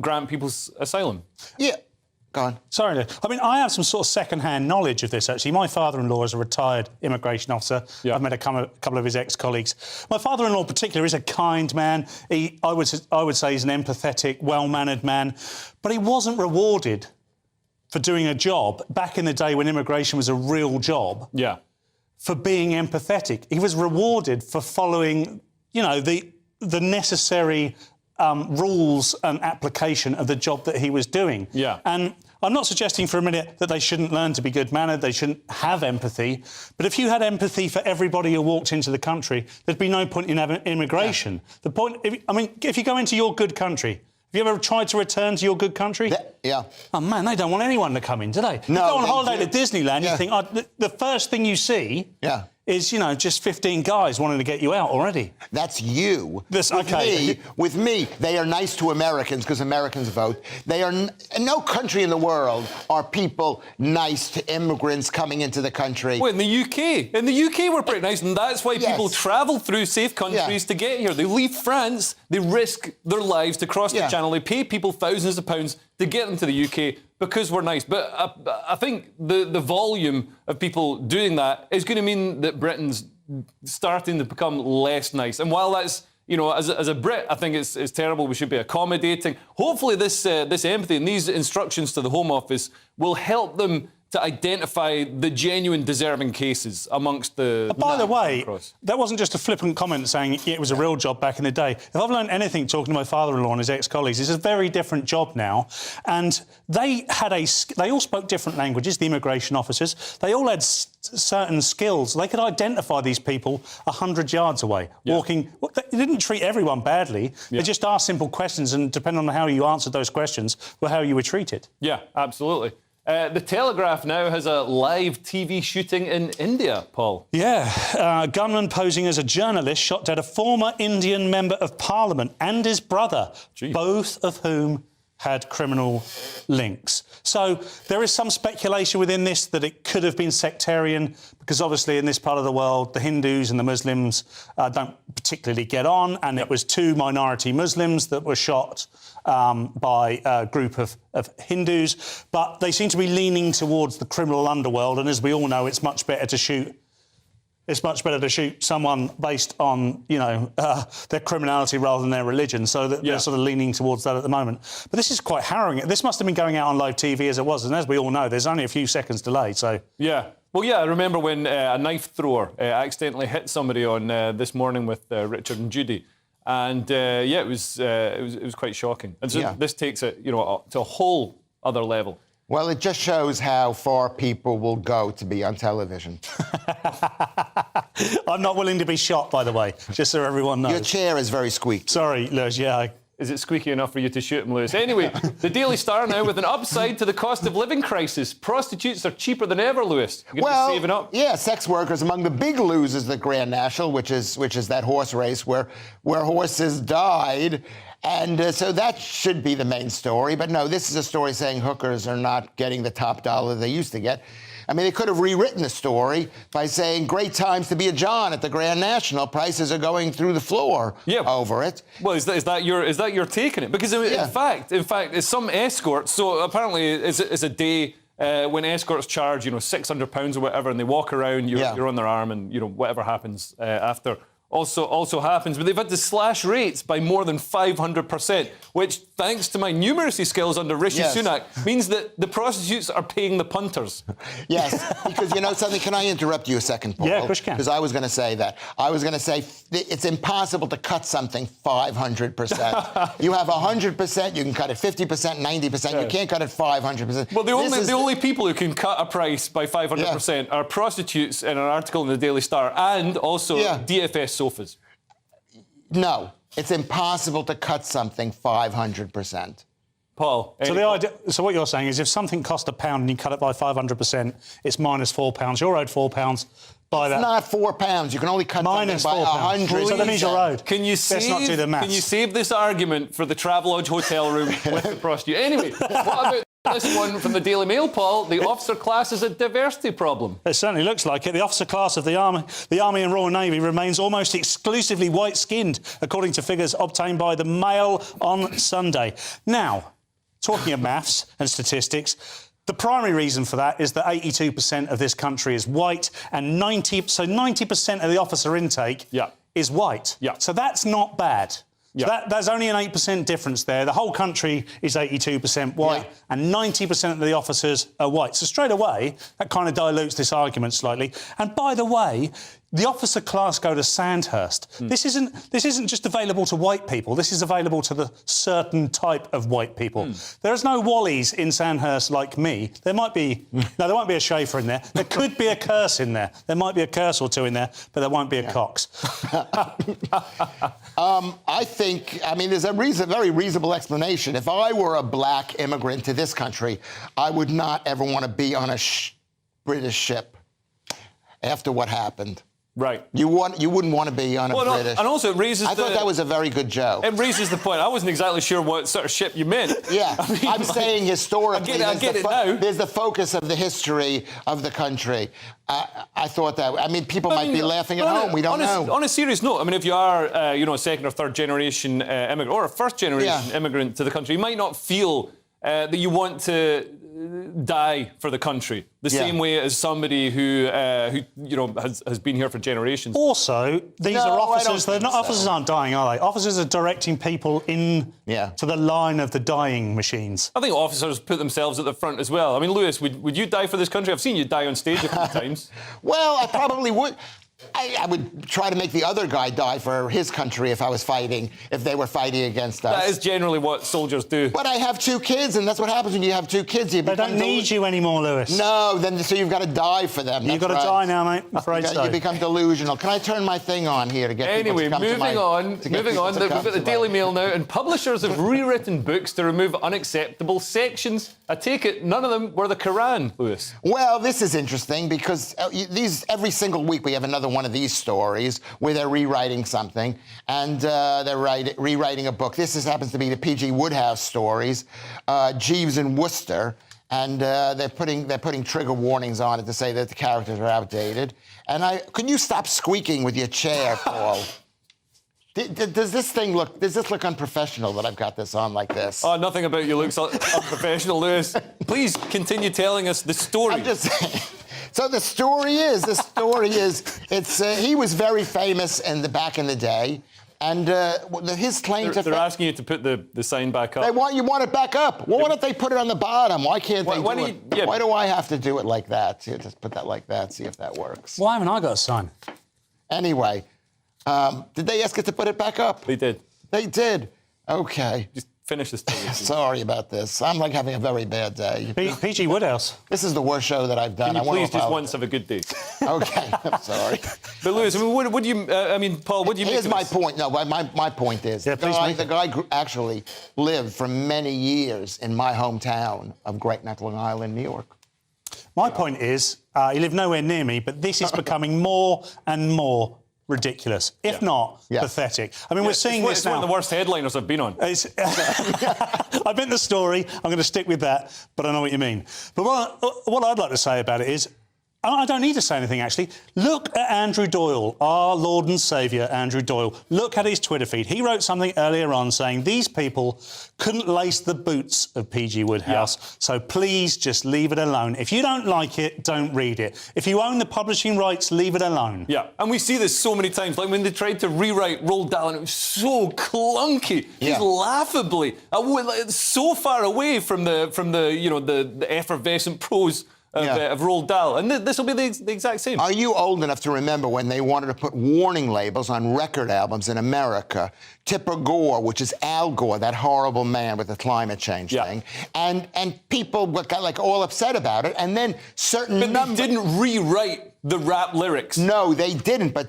grant people asylum. Yeah. Go on. Sorry, I mean, I have some sort of second-hand knowledge of this, actually. My father-in-law is a retired immigration officer. Yeah. I've met a couple of his ex-colleagues. My father-in-law in particular is a kind man. I would say he's an empathetic, well-mannered man. But he wasn't rewarded for doing a job back in the day when immigration was a real job. Yeah. For being empathetic. He was rewarded for following, you know, the necessary rules and application of the job that he was doing. Yeah. And I'm not suggesting for a minute that they shouldn't learn to be good-mannered, they shouldn't have empathy, but if you had empathy for everybody who walked into the country, there'd be no point in having immigration. Yeah. The point, if you go into your good country, have you ever tried to return to your good country? Yeah. Oh, man, they don't want anyone to come in, do they? No, you go on holiday to Disneyland, you think, the first thing you see is, you know, just 15 guys wanting to get you out already. That's you. Okay. With me, they are nice to Americans because Americans vote. They are in no country in the world are people nice to immigrants coming into the country. Well, in the UK we're pretty nice, and that's why people travel through safe countries to get here. They leave France, they risk their lives to cross the channel, they pay people thousands of pounds to get them to the UK because we're nice. But I think the volume of people doing that is going to mean that Britain's starting to become less nice. And while that's, you know, as a Brit, I think it's terrible. We should be accommodating. Hopefully this empathy and these instructions to the Home Office will help them to identify the genuine deserving cases amongst the... By the way, that wasn't just a flippant comment saying it was a real job back in the day. If I've learned anything talking to my father-in-law and his ex-colleagues, it's a very different job now. And they all spoke different languages, the immigration officers. They all had certain skills. They could identify these people 100 yards away, walking... They didn't treat everyone badly. They just asked simple questions, and depending on how you answered those questions, were how you were treated. Yeah, absolutely. The Telegraph now has a live TV shooting in India, Paul. Yeah, gunman posing as a journalist shot dead a former Indian member of Parliament and his brother, both of whom had criminal links. So there is some speculation within this that it could have been sectarian, because obviously in this part of the world, the Hindus and the Muslims don't particularly get on, and it was two minority Muslims that were shot by a group of Hindus, but they seem to be leaning towards the criminal underworld, and as we all know, it's much better to shoot it's much better to shoot someone based on, their criminality rather than their religion. So that they're sort of leaning towards that at the moment. But this is quite harrowing. This must have been going out on live TV as it was, and as we all know, there's only a few seconds delay. So yeah. Well, yeah, I remember when a knife thrower accidentally hit somebody on This Morning with Richard and Judy. And, it was quite shocking. And so this takes it, to a whole other level. Well, it just shows how far people will go to be on television. I'm not willing to be shot, by the way, just so everyone knows. Your chair is very squeaky. Sorry, Lewis, Is it squeaky enough for you to shoot him, Lewis? Anyway, the Daily Star now with an upside to the cost of living crisis. Prostitutes are cheaper than ever, Lewis. You're going to be saving up. Yeah, sex workers among the big losers of the Grand National, which is that horse race where horses died. And so that should be the main story. But no, this is a story saying hookers are not getting the top dollar they used to get. I mean, they could have rewritten the story by saying, great times to be a John at the Grand National. Prices are going through the floor over it. Well, is that your take on it? Because, in fact, it's some escorts. So apparently it's a day when escorts charge, £600 or whatever, and they walk around, you're on their arm, and, whatever happens after also happens. But they've had to slash rates by more than 500%, which, thanks to my numeracy skills under Rishi Sunak, means that the prostitutes are paying the punters. Yes, because you know something, can I interrupt you a second, Paul? Yeah, of course you can. Because I was going to say that. I was going to say it's impossible to cut something 500%. You have 100%, you can cut it 50%, 90%, you can't cut it 500%. Well, the only people who can cut a price by 500% are prostitutes in an article in the Daily Star and also DFS sofas. No, it's impossible to cut something 500%. Paul. So what you're saying is if something cost £1 and you cut it by 500%, it's minus £4. You're owed £4. It's not £4. You can only cut minus something by 100. So that means you're owed. Let's not do the maths. Can you save this argument for the Travelodge hotel room with the prostitute? Anyway, what about this one from the Daily Mail, Paul? The officer class is a diversity problem. It certainly looks like it. The officer class of the Army and Royal Navy remains almost exclusively white-skinned, according to figures obtained by the Mail on Sunday. Now, talking of maths and statistics, the primary reason for that is that 82% of this country is white, and 90% of the officer intake is white. So that's not bad. So there's only an 8% difference there. The whole country is 82% white, and 90% of the officers are white. So straight away, that kind of dilutes this argument slightly. And by the way, the officer class go to Sandhurst. This isn't just available to white people. This is available to the certain type of white people. There is no Wallies in Sandhurst like me. There might be... No, there won't be a Schaefer in there. There could be a Curse in there. There might be a Curse or two in there, but there won't be a Cox. I think, there's a very reasonable explanation. If I were a black immigrant to this country, I would not ever want to be on a British ship after what happened. Right. You wouldn't want to be on a British... And also it raises I thought that was a very good joke. It raises the point. I wasn't exactly sure what sort of ship you meant. Yeah. I'm saying historically... I get it now. There's the focus of the history of the country. I thought that... people might be laughing at home. We don't know. On a serious note, if you are, a second or third generation immigrant or a first generation immigrant to the country, you might not feel that you want to die for the country the same way as somebody who has been here for generations. Also, these are officers. Officers aren't dying, are they? Officers are directing people in to the line of the dying machines. I think officers put themselves at the front as well. Lewis, would you die for this country? I've seen you die on stage a few times. Well, I probably would. I would try to make the other guy die for his country if they were fighting against us. That is generally what soldiers do. But I have 2 kids, and that's what happens when you have 2 kids. They don't need you anymore, Lewis. No, so you've got to die for them. You've got to die now, mate. I'm afraid so. You become delusional. Can I turn my thing on here to get people to come to my... Moving on. We've got the Daily Mail now, and publishers have rewritten books to remove unacceptable sections. I take it none of them were the Quran, Lewis. Well, this is interesting because every single week we have another one of these stories where they're rewriting something, and they're rewriting a book. This happens to be the P.G. Wodehouse stories, Jeeves and Wooster, and they're putting trigger warnings on it to say that the characters are outdated. And can you stop squeaking with your chair, Paul? Does this look unprofessional that I've got this on like this? Oh, nothing about you looks unprofessional, Lewis. Please continue telling us the story. I'm just saying. So the story is, he was very famous back in the day. And his claim to... They're asking you to put the sign back up. You want it back up. Well, why don't they put it on the bottom? Why can't they do it? Yeah. Why do I have to do it like that? See, just put that like that, see if that works. Why haven't I got a sign? Anyway, did they ask it to put it back up? They did. They did? Okay. Just finish the story. Sorry about this. I'm like having a very bad day. PG Woodhouse. This is the worst show that I've done. Can you please just once have a good day? Okay, I'm sorry. But Lewis, I mean, what do you? Paul, what do you? Here's my point. No, my point is the guy actually lived for many years in my hometown of Great Neck, Long Island, New York. My point is, he lived nowhere near me, but this is becoming more and more ridiculous, if not pathetic. I mean, we're seeing this now. It's one of the worst headliners I've been on. I've been the story. I'm going to stick with that, but I know what you mean. But what I'd like to say about it is, I don't need to say anything, actually. Look at Andrew Doyle, our Lord and Saviour, Andrew Doyle. Look at his Twitter feed. He wrote something earlier on saying these people couldn't lace the boots of P.G. Woodhouse, so please just leave it alone. If you don't like it, don't read it. If you own the publishing rights, leave it alone. Yeah, and we see this so many times, like when they tried to rewrite Roald Dahl, and it was so clunky. He's laughably so far away from the effervescent prose of Roald Dahl, and this will be the exact same. Are you old enough to remember when they wanted to put warning labels on record albums in America? Tipper Gore, which is Al Gore, that horrible man with the climate change thing, and people got like all upset about it, and then certain they didn't rewrite the rap lyrics. No, they didn't. But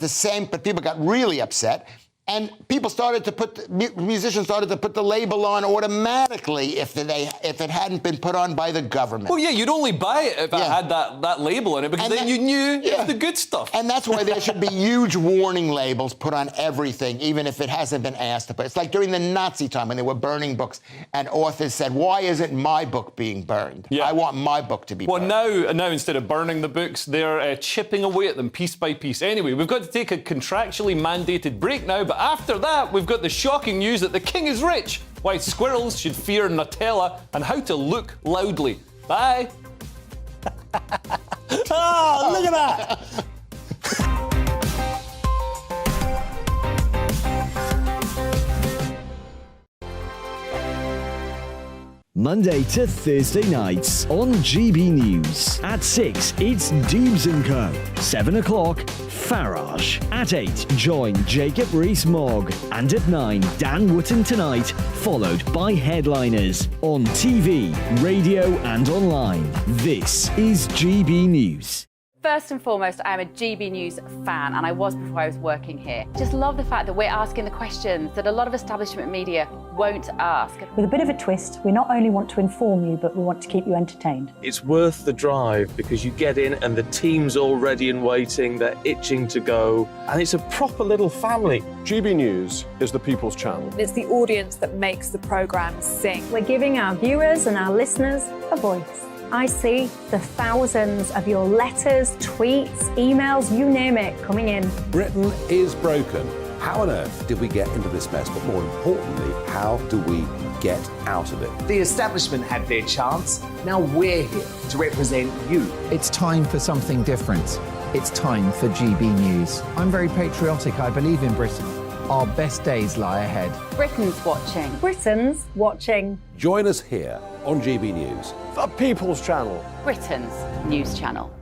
people got really upset. And musicians started to put the label on automatically if it hadn't been put on by the government. Well, yeah, you'd only buy it if it had that label on it, because then you knew it's the good stuff. And that's why there should be huge warning labels put on everything, even if it hasn't been asked to put. It's like during the Nazi time when they were burning books, and authors said, "Why isn't my book being burned? I want my book to be burned." Well, now instead of burning the books, they're chipping away at them piece by piece. Anyway, we've got to take a contractually mandated break now, but after that, we've got the shocking news that the king is rich, why squirrels should fear Nutella, and how to look loudly. Bye. Oh, look at that. Monday to Thursday nights on GB News. At 6, it's Dubes & Co. 7 o'clock, Farage. At 8, join Jacob Rees-Mogg. And at 9, Dan Wootton Tonight, followed by Headliners. On TV, radio and online. This is GB News. First and foremost, I am a GB News fan, and I was before I was working here. Just love the fact that we're asking the questions that a lot of establishment media won't ask. With a bit of a twist, we not only want to inform you, but we want to keep you entertained. It's worth the drive because you get in and the team's all ready and waiting, they're itching to go, and it's a proper little family. GB News is the people's channel. It's the audience that makes the programme sing. We're giving our viewers and our listeners a voice. I see the thousands of your letters, tweets, emails, you name it, coming in. Britain is broken. How on earth did we get into this mess? But more importantly, how do we get out of it? The establishment had their chance. Now we're here to represent you. It's time for something different. It's time for GB News. I'm very patriotic. I believe in Britain. Our best days lie ahead. Britain's watching. Britain's watching. Join us here on GB News. The People's Channel. Britain's news channel.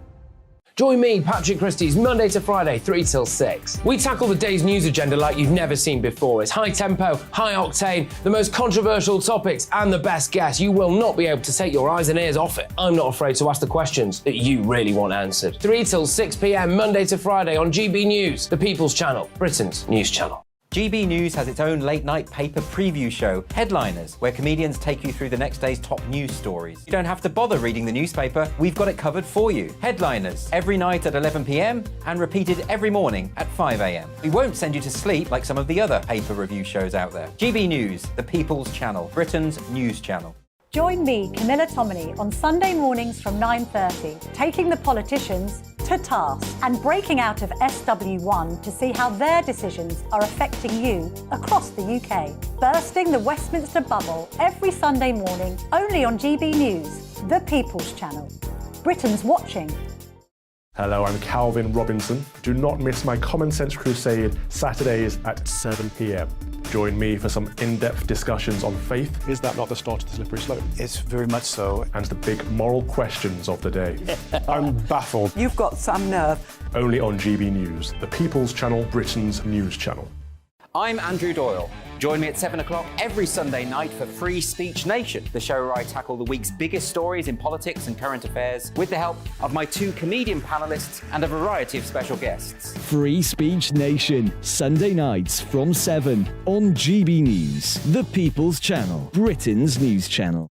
Join me, Patrick Christie's, Monday to Friday, 3 till 6. We tackle the day's news agenda like you've never seen before. It's high tempo, high octane, the most controversial topics, and the best guests. You will not be able to take your eyes and ears off it. I'm not afraid to ask the questions that you really want answered. 3 till 6 p.m, Monday to Friday on GB News, the People's Channel, Britain's news channel. GB News has its own late-night paper preview show, Headliners, where comedians take you through the next day's top news stories. You don't have to bother reading the newspaper, we've got it covered for you. Headliners, every night at 11 p.m, and repeated every morning at 5 a.m. We won't send you to sleep like some of the other paper review shows out there. GB News, the People's Channel, Britain's news channel. Join me, Camilla Tominey, on Sunday mornings from 9:30, taking the politicians to task and breaking out of SW1 to see how their decisions are affecting you across the UK. Bursting the Westminster bubble every Sunday morning, only on GB News, the People's Channel. Britain's watching. Hello, I'm Calvin Robinson. Do not miss my Common Sense Crusade Saturdays at 7 p.m. Join me for some in-depth discussions on faith. Is that not the start of the slippery slope? It's very much so. And the big moral questions of the day. I'm baffled. You've got some nerve. Only on GB News, the People's Channel, Britain's news channel. I'm Andrew Doyle. Join me at 7 o'clock every Sunday night for Free Speech Nation, the show where I tackle the week's biggest stories in politics and current affairs with the help of my 2 comedian panellists and a variety of special guests. Free Speech Nation, Sunday nights from 7 on GB News, the People's Channel, Britain's news channel.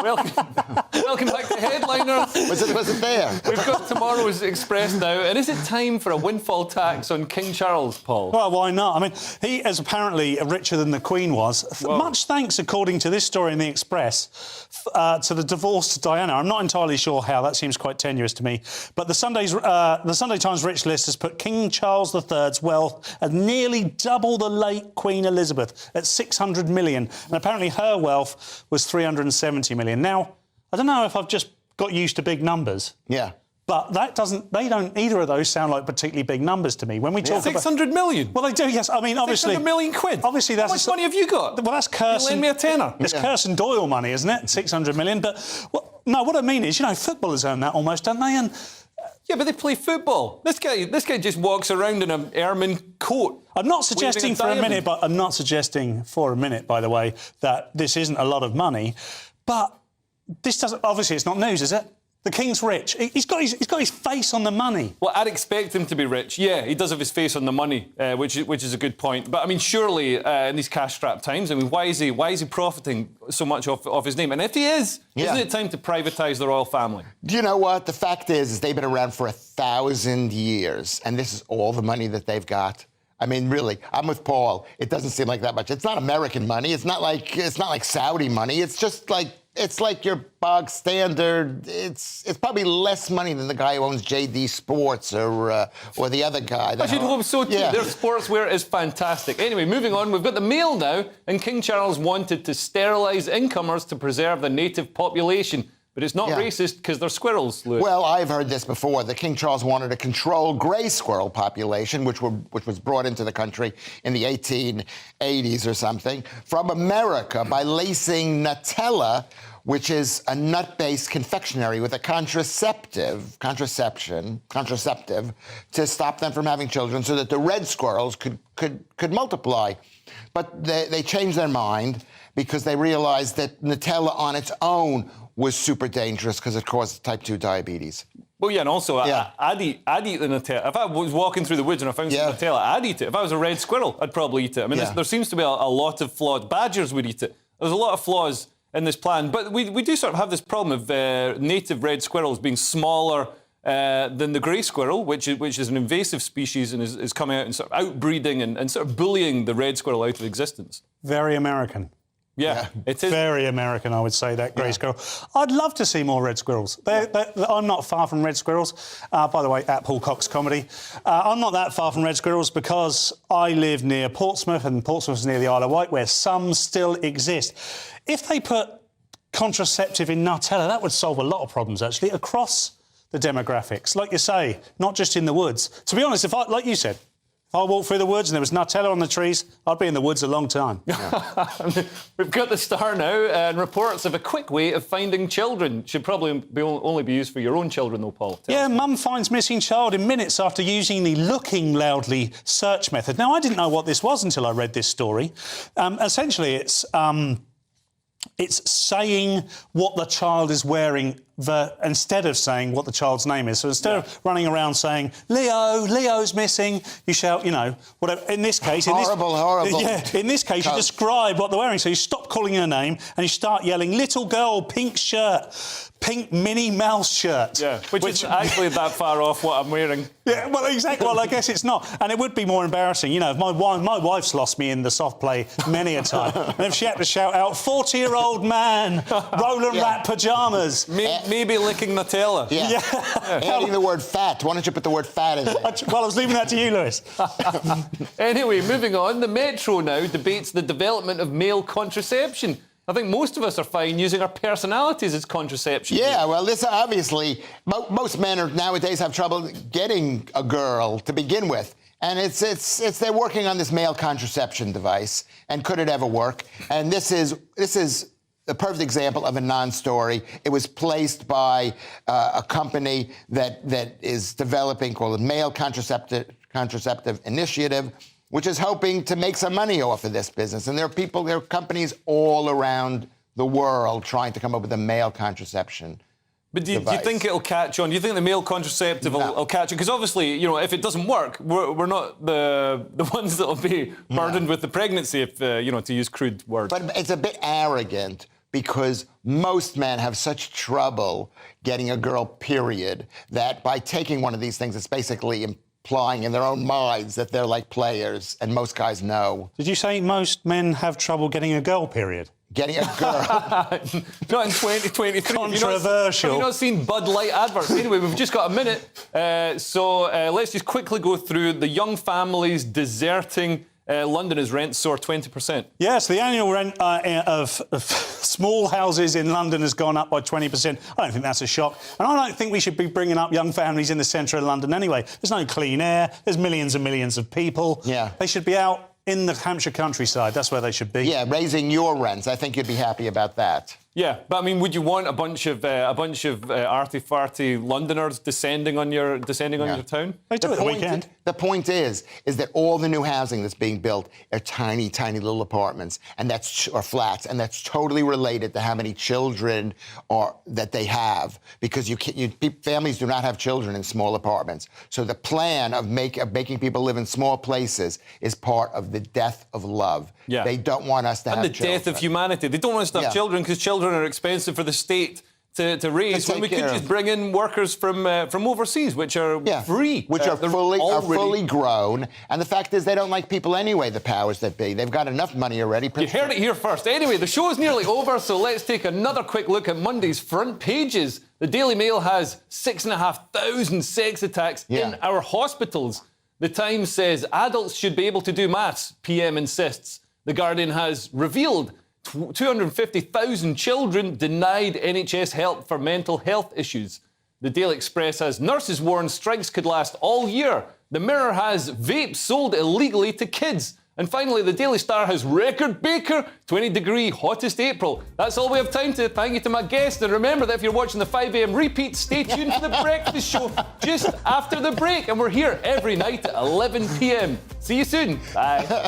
Welcome back to Headliners. Was it there? We've got tomorrow's Express now, and is it time for a windfall tax on King Charles, Paul? Well, why not? I mean, he is apparently richer than the Queen was. Much thanks, according to this story in the Express, to the divorced Diana. I'm not entirely sure how. That seems quite tenuous to me. But the Sunday Times Rich List has put King Charles III's wealth at nearly double the late Queen Elizabeth at 600 million. And apparently her wealth was 370 million. Now, I don't know if I've just got used to big numbers. Yeah. But either of those sound like particularly big numbers to me. When we talk 600 million? Well, they do, yes. I mean, obviously... 600 million quid? Obviously, that's... How much money have you got? Well, that's Curse... Lend me a tenner. It's Curse and Doyle money, isn't it? 600 million. But, no, what I mean is, footballers earn that almost, don't they? And... Yeah, but they play football. This guy just walks around in an ermine coat. I'm not suggesting for a minute, by the way, that this isn't a lot of money. But this doesn't... Obviously, it's not news, is it? The King's rich. He's got his face on the money. Well, I'd expect him to be rich. Yeah, he does have his face on the money, which is a good point. But I mean, surely in these cash-strapped times, I mean, why is he profiting so much off his name? And if he is, isn't it time to privatise the royal family? Do you know what? The fact is they've been around for 1,000 years, and this is all the money that they've got. I mean, really, I'm with Paul. It doesn't seem like that much. It's not American money. It's not like Saudi money. It's just like your bog standard. It's probably less money than the guy who owns JD Sports or the other guy. I should hope so too. Yeah. Their sportswear is fantastic. Anyway, moving on, we've got the Mail now, and King Charles wanted to sterilise incomers to preserve the native population. But it's not racist because they're squirrels, Lewis. Well, I've heard this before. The King Charles wanted to control grey squirrel population, which was brought into the country in the 1880s or something, from America by lacing Nutella, which is a nut-based confectionery with a contraceptive to stop them from having children so that the red squirrels could multiply. But they changed their mind because they realized that Nutella on its own was super dangerous because it caused type 2 diabetes. Well, yeah, and also, I'd eat the Nutella. If I was walking through the woods and I found some Nutella, I'd eat it. If I was a red squirrel, I'd probably eat it. I mean, there seems to be a lot of flaws. Badgers would eat it. There's a lot of flaws in this plan. But we do sort of have this problem of native red squirrels being smaller than the grey squirrel, which is an invasive species and is coming out and sort of outbreeding and sort of bullying the red squirrel out of existence. Very American. Yeah, it is. Very American, I would say, that grey squirrel. I'd love to see more red squirrels. I'm not far from red squirrels. By the way, at Paul Cox Comedy. I'm not that far from red squirrels because I live near Portsmouth, and Portsmouth is near the Isle of Wight, where some still exist. If they put contraceptive in Nutella, that would solve a lot of problems, actually, across the demographics. Like you say, not just in the woods. To be honest, like you said, if I walked through the woods and there was Nutella on the trees, I'd be in the woods a long time. Yeah. We've got the Star now, and reports of a quick way of finding children. Should probably only be used for your own children, though, Paul. Mum finds missing child in minutes after using the looking loudly search method. Now, I didn't know what this was until I read this story. Essentially, it's saying what the child is wearing instead of saying what the child's name is. So instead of running around saying, Leo's missing, you shout, whatever. In this case... Horrible. Yeah, in this case, you describe what they're wearing. So you stop calling her name and you start yelling, little girl, pink shirt, pink Minnie Mouse shirt. Yeah, which is actually that far off what I'm wearing. Yeah, well, exactly. Well, I guess it's not. And it would be more embarrassing. If my wife's lost me in the soft play many a time. And if she had to shout out, 40-year-old man, Roland Rat pyjamas. maybe licking Nutella. Yeah. Adding the word fat. Why don't you put the word fat in there? Well, I was leaving that to you, Lewis. Anyway, moving on. The Metro now debates the development of male contraception. I think most of us are fine using our personalities as contraception. Yeah, well, this obviously, most men nowadays have trouble getting a girl to begin with. And they're working on this male contraception device. And could it ever work? And this is a perfect example of a non-story. It was placed by a company that is developing, called Male Contraceptive Initiative, which is hoping to make some money off of this business. And there are companies all around the world trying to come up with a male contraception. But do you think it'll catch on? Do you think the male contraceptive will catch on? Because obviously, you know, if it doesn't work, we're not the ones that'll be burdened with the pregnancy, if you know, to use crude words. But it's a bit arrogant because most men have such trouble getting a girl, period, that by taking one of these things, it's basically implying in their own minds that they're like players, and most guys know. Did you say most men have trouble getting a girl, period? Getting a girl. Not in 2023. Controversial. Have you not seen Bud Light adverts? Anyway, we've just got a minute. So let's just quickly go through the young families deserting London as rents soar 20%. Yes, the annual rent of small houses in London has gone up by 20%. I don't think that's a shock. And I don't think we should be bringing up young families in the centre of London anyway. There's no clean air. There's millions and millions of people. Yeah. They should be out in the Hampshire countryside. That's where they should be. Yeah, raising your rents. I think you'd be happy about that. Yeah, but I mean, would you want a bunch of arty-farty Londoners descending on your town? They do it the weekend. The point is that all the new housing that's being built are tiny, tiny little apartments, or flats, and that's totally related to how many children that they have, because families do not have children in small apartments. So the plan of making people live in small places is part of the death of love. Yeah. They don't want us to have children. And the death of humanity. They don't want us to have children because children are expensive for the state to raise, when we could just bring in workers from overseas, which are free. Which are fully grown. And the fact is they don't like people anyway, the powers that be. They've got enough money already. You heard it here first. Anyway, the show's nearly over, so let's take another quick look at Monday's front pages. The Daily Mail has 6,500 sex attacks in our hospitals. The Times says adults should be able to do maths, PM insists. The Guardian has revealed 250,000 children denied NHS help for mental health issues. The Daily Express has nurses warn strikes could last all year. The Mirror has vapes sold illegally to kids. And finally, the Daily Star has record baker, 20-degree hottest April. That's all we have time to. Thank you to my guest. And remember that if you're watching the 5 a.m. repeat, stay tuned for the breakfast show just after the break. And we're here every night at 11 p.m. See you soon. Bye.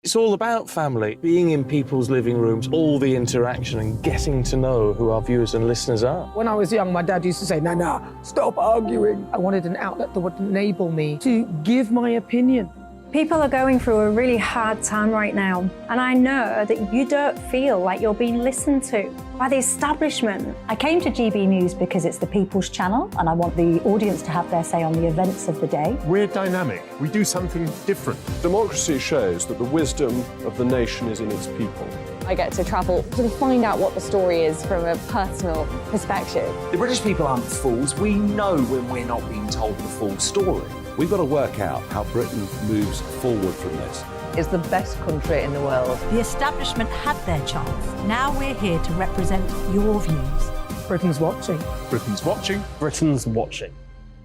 It's all about family, being in people's living rooms, all the interaction and getting to know who our viewers and listeners are. When I was young, my dad used to say, "Nana, stop arguing." I wanted an outlet that would enable me to give my opinion. People are going through a really hard time right now, and I know that you don't feel like you're being listened to by the establishment. I came to GB News because it's the People's Channel, and I want the audience to have their say on the events of the day. We're dynamic. We do something different. Democracy shows that the wisdom of the nation is in its people. I get to travel to find out what the story is from a personal perspective. The British people aren't fools. We know when we're not being told the full story. We've got to work out how Britain moves forward from this. It's the best country in the world. The establishment had their chance. Now we're here to represent your views. Britain's watching. Britain's watching. Britain's watching.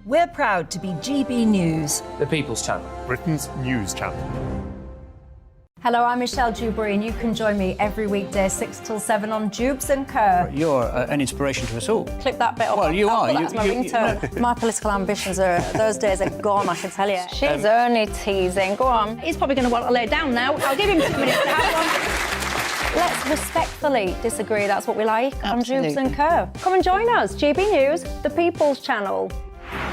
We're proud to be GB News. The People's Channel. Britain's news channel. Hello, I'm Michelle Dewberry, and you can join me every weekday 6 till 7 on Jubes & Co. You're an inspiration to us all. Clip that bit up. Well, you are. That's my ringtone. My political ambitions those days are gone, I can tell you. She's only teasing. Go on. He's probably going to want to lay down now. I'll give him 2 minutes to have one. Let's respectfully disagree. That's what we like on Jubes & Co. Come and join us. GB News, the People's Channel.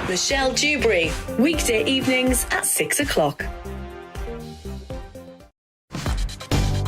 Michelle Dewberry, weekday evenings at 6 o'clock.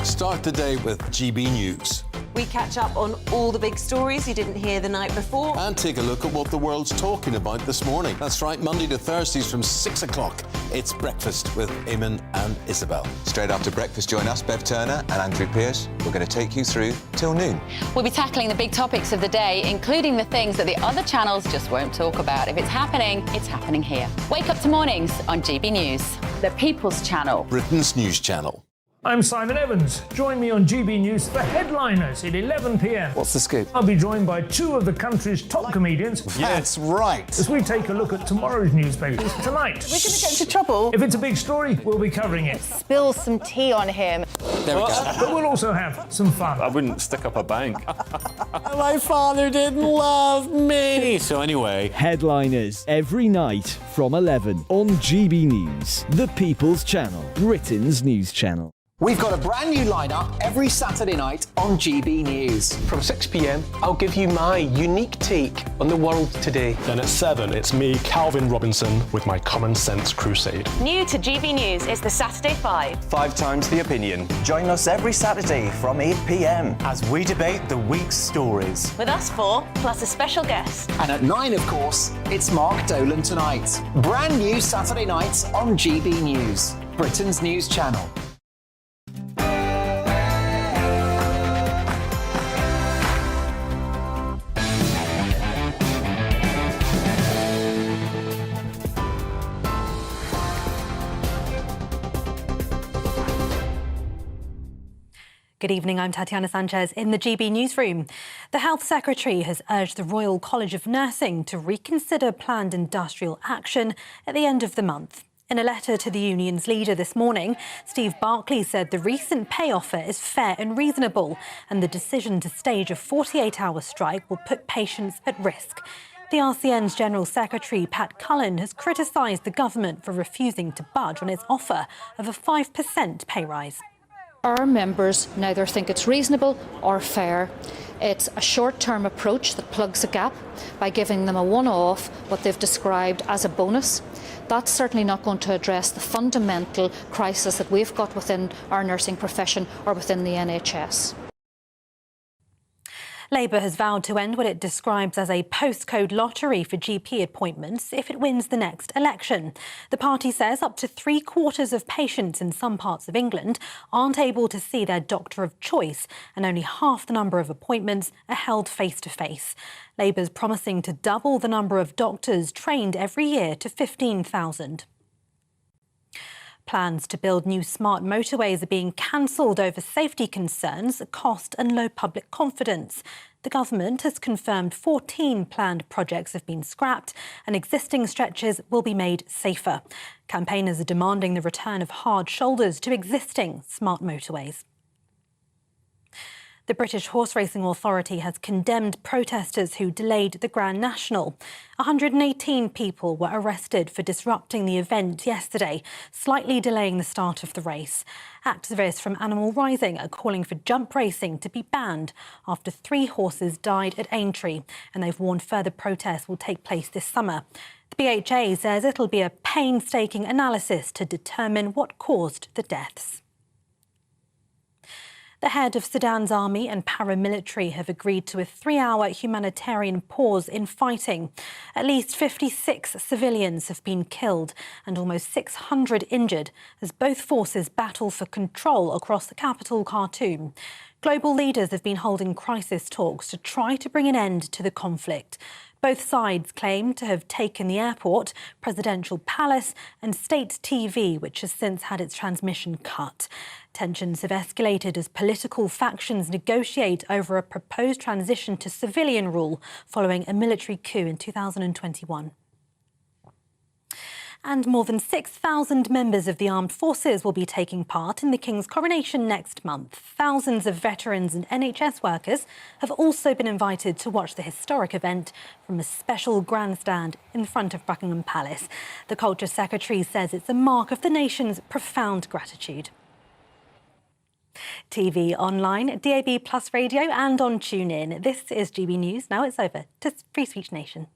Start the day with GB News. We catch up on all the big stories you didn't hear the night before. And take a look at what the world's talking about this morning. That's right, Monday to Thursdays from 6 o'clock. It's Breakfast with Eamon and Isabel. Straight after breakfast, join us, Bev Turner and Andrew Pearce. We're going to take you through till noon. We'll be tackling the big topics of the day, including the things that the other channels just won't talk about. If it's happening here. Wake up to mornings on GB News, the People's Channel. Britain's news channel. I'm Simon Evans. Join me on GB News for Headliners at 11 p.m. What's the scoop? I'll be joined by two of the country's top comedians. That's right. As we take a look at tomorrow's newspapers tonight. We're going to get into trouble. If it's a big story, we'll be covering it. Spill some tea on him. There we go. But we'll also have some fun. I wouldn't stick up a bank. My father didn't love me. So anyway. Headliners every night from 11 on GB News, the People's Channel, Britain's news channel. We've got a brand new lineup every Saturday night on GB News. From 6 p.m, I'll give you my unique take on the world today. Then at 7, it's me, Calvin Robinson, with my Common Sense Crusade. New to GB News is the Saturday 5. 5 times the opinion. Join us every Saturday from 8 p.m. as we debate the week's stories. With us 4, plus a special guest. And at 9, of course, it's Mark Dolan Tonight. Brand new Saturday nights on GB News, Britain's news channel. Good evening, I'm Tatiana Sanchez in the GB newsroom. The Health Secretary has urged the Royal College of Nursing to reconsider planned industrial action at the end of the month. In a letter to the union's leader this morning, Steve Barclay said the recent pay offer is fair and reasonable, and the decision to stage a 48-hour strike will put patients at risk. The RCN's General Secretary, Pat Cullen, has criticised the government for refusing to budge on its offer of a 5% pay rise. Our members neither think it's reasonable or fair. It's a short-term approach that plugs a gap by giving them a one-off, what they've described as a bonus. That's certainly not going to address the fundamental crisis that we've got within our nursing profession or within the NHS. Labour has vowed to end what it describes as a postcode lottery for GP appointments if it wins the next election. The party says up to 3/4 of patients in some parts of England aren't able to see their doctor of choice, and only half the number of appointments are held face-to-face. Labour's promising to double the number of doctors trained every year to 15,000. Plans to build new smart motorways are being cancelled over safety concerns, cost and low public confidence. The government has confirmed 14 planned projects have been scrapped and existing stretches will be made safer. Campaigners are demanding the return of hard shoulders to existing smart motorways. The British Horse Racing Authority has condemned protesters who delayed the Grand National. 118 people were arrested for disrupting the event yesterday, slightly delaying the start of the race. Activists from Animal Rising are calling for jump racing to be banned after 3 horses died at Aintree, and they've warned further protests will take place this summer. The BHA says it'll be a painstaking analysis to determine what caused the deaths. The head of Sudan's army and paramilitary have agreed to a 3-hour humanitarian pause in fighting. At least 56 civilians have been killed and almost 600 injured as both forces battle for control across the capital, Khartoum. Global leaders have been holding crisis talks to try to bring an end to the conflict. Both sides claim to have taken the airport, presidential palace and state TV, which has since had its transmission cut. Tensions have escalated as political factions negotiate over a proposed transition to civilian rule following a military coup in 2021. And more than 6,000 members of the armed forces will be taking part in the King's coronation next month. Thousands of veterans and NHS workers have also been invited to watch the historic event from a special grandstand in front of Buckingham Palace. The Culture Secretary says it's a mark of the nation's profound gratitude. TV, online, DAB Plus radio and on TuneIn. This is GB News. Now it's over to Free Speech Nation.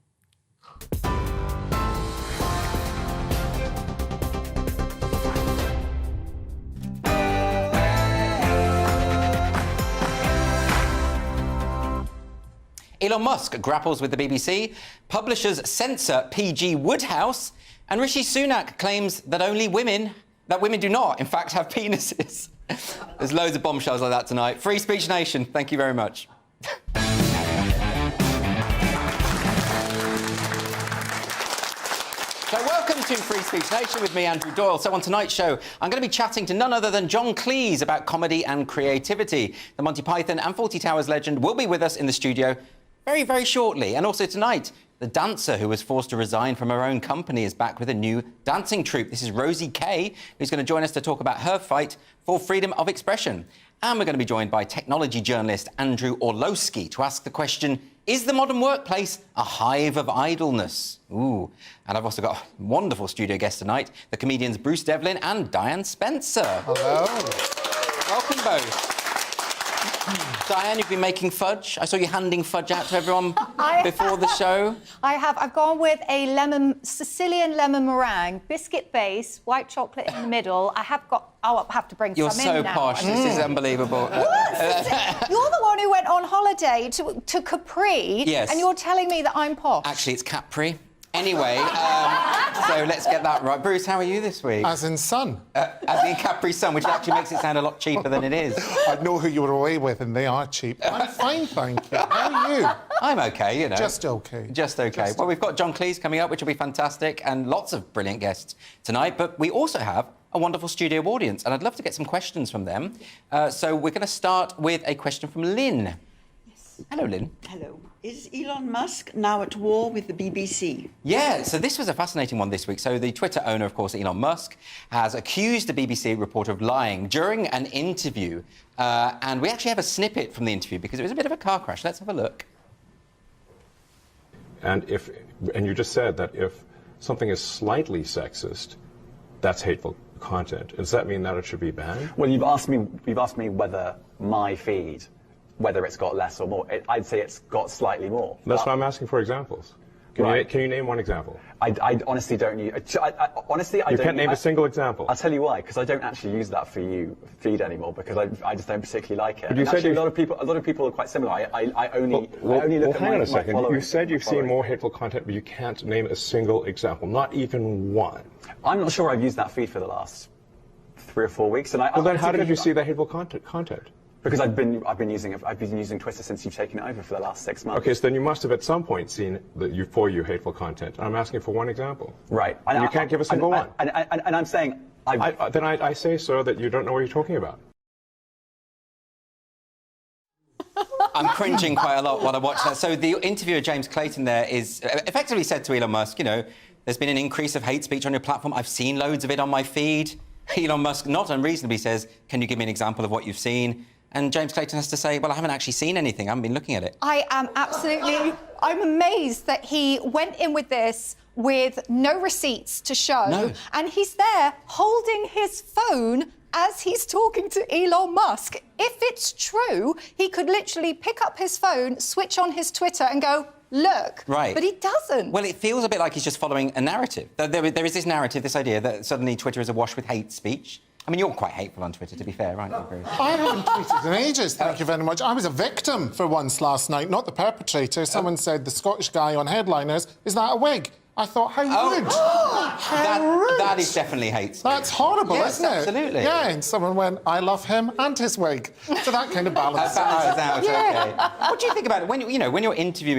Elon Musk grapples with the BBC, publishers censor PG Woodhouse, and Rishi Sunak claims that women do not, in fact, have penises. There's loads of bombshells like that tonight. Free Speech Nation, thank you very much. So welcome to Free Speech Nation with me, Andrew Doyle. So on tonight's show, I'm going to be chatting to none other than John Cleese about comedy and creativity. The Monty Python and Fawlty Towers legend will be with us in the studio very, very shortly. And also tonight, the dancer who was forced to resign from her own company is back with a new dancing troupe. This is Rosie Kay, who's going to join us to talk about her fight for freedom of expression. And we're going to be joined by technology journalist Andrew Orlowski to ask the question, is the modern workplace a hive of idleness? Ooh. And I've also got a wonderful studio guest tonight, the comedians Bruce Devlin and Diane Spencer. Hello. Welcome both. Diane, you've been making fudge. I saw you handing fudge out to everyone before the show. I have. I've gone with a Sicilian lemon meringue, biscuit base, white chocolate in the middle. I have got... I'll have to bring You're some so in now. posh. This is unbelievable. What? You're the one who went on holiday to Capri, Yes. and you're telling me that I'm posh. Actually, it's Capri. Anyway, so let's get that right. Bruce, how are you this week? As in sun. As in Capri Sun, which actually makes it sound a lot cheaper than it is. I know who you were away with, and they are cheap. I'm fine, thank you. How are you? I'm OK, you know. Just OK. Just OK. Well, we've got John Cleese coming up, which will be fantastic, and lots of brilliant guests tonight. But we also have a wonderful studio audience, and I'd love to get some questions from them. So we're going to start with a question from Lynn. Yes. Hello, Lynn. Hello. Is Elon Musk now at war with the BBC? Yeah, so this was a fascinating one this week. So the Twitter owner, of course, Elon Musk, has accused a BBC reporter of lying during an interview. And we actually have a snippet from the interview because it was a bit of a car crash. Let's have a look. And you just said that if something is slightly sexist, that's hateful content. Does that mean that it should be banned? Well, you've asked me whether my feed, whether it's got less or more. I'd say it's got slightly more. That's why I'm asking for examples. Can you name one example? I honestly don't use... honestly, I you don't... can't name a single example. I'll tell you why, because I don't actually use that for you feed anymore, because I just don't particularly like it. But you said a lot of people are quite similar. I only look at hang on my a second. following. You said you've seen more hateful content, but you can't name a single example, not even one. I'm not sure I've used that feed for the last 3 or 4 weeks, and Well, then how did you see that hateful content? Because I've been using Twitter since you've taken it over for the last 6 months. Okay, so then you must have at some point seen for you hateful content. I'm asking for one example. Right. And you can't give a single one. And I'm saying... Then I say, sir, that you don't know what you're talking about. I'm cringing quite a lot while I watch that. So the interviewer, James Clayton, there is effectively said to Elon Musk, you know, there's been an increase of hate speech on your platform. I've seen loads of it on my feed. Elon Musk, not unreasonably, says, can you give me an example of what you've seen? And James Clayton has to say, well, I haven't actually seen anything. I haven't been looking at it. I am absolutely... I'm amazed that he went in with this with no receipts to show. No. And he's there holding his phone as he's talking to Elon Musk. If it's true, he could literally pick up his phone, switch on his Twitter and go, look. Right. But he doesn't. Well, it feels a bit like he's just following a narrative. There is this narrative, this idea that suddenly Twitter is awash with hate speech. I mean, you're quite hateful on Twitter, to be fair, aren't you, Bruce? I haven't tweeted in ages, thank you very much. I was a victim for once last night, not the perpetrator. Someone said the Scottish guy on Headliners, is that a wig? I thought, how rude. How rude. That is definitely hate. That's horrible, yes, isn't it? Absolutely. Yeah, and someone went, I love him and his wig. So that kind of balances out. out. Yeah. Okay. What do you think about it? When you're interviewing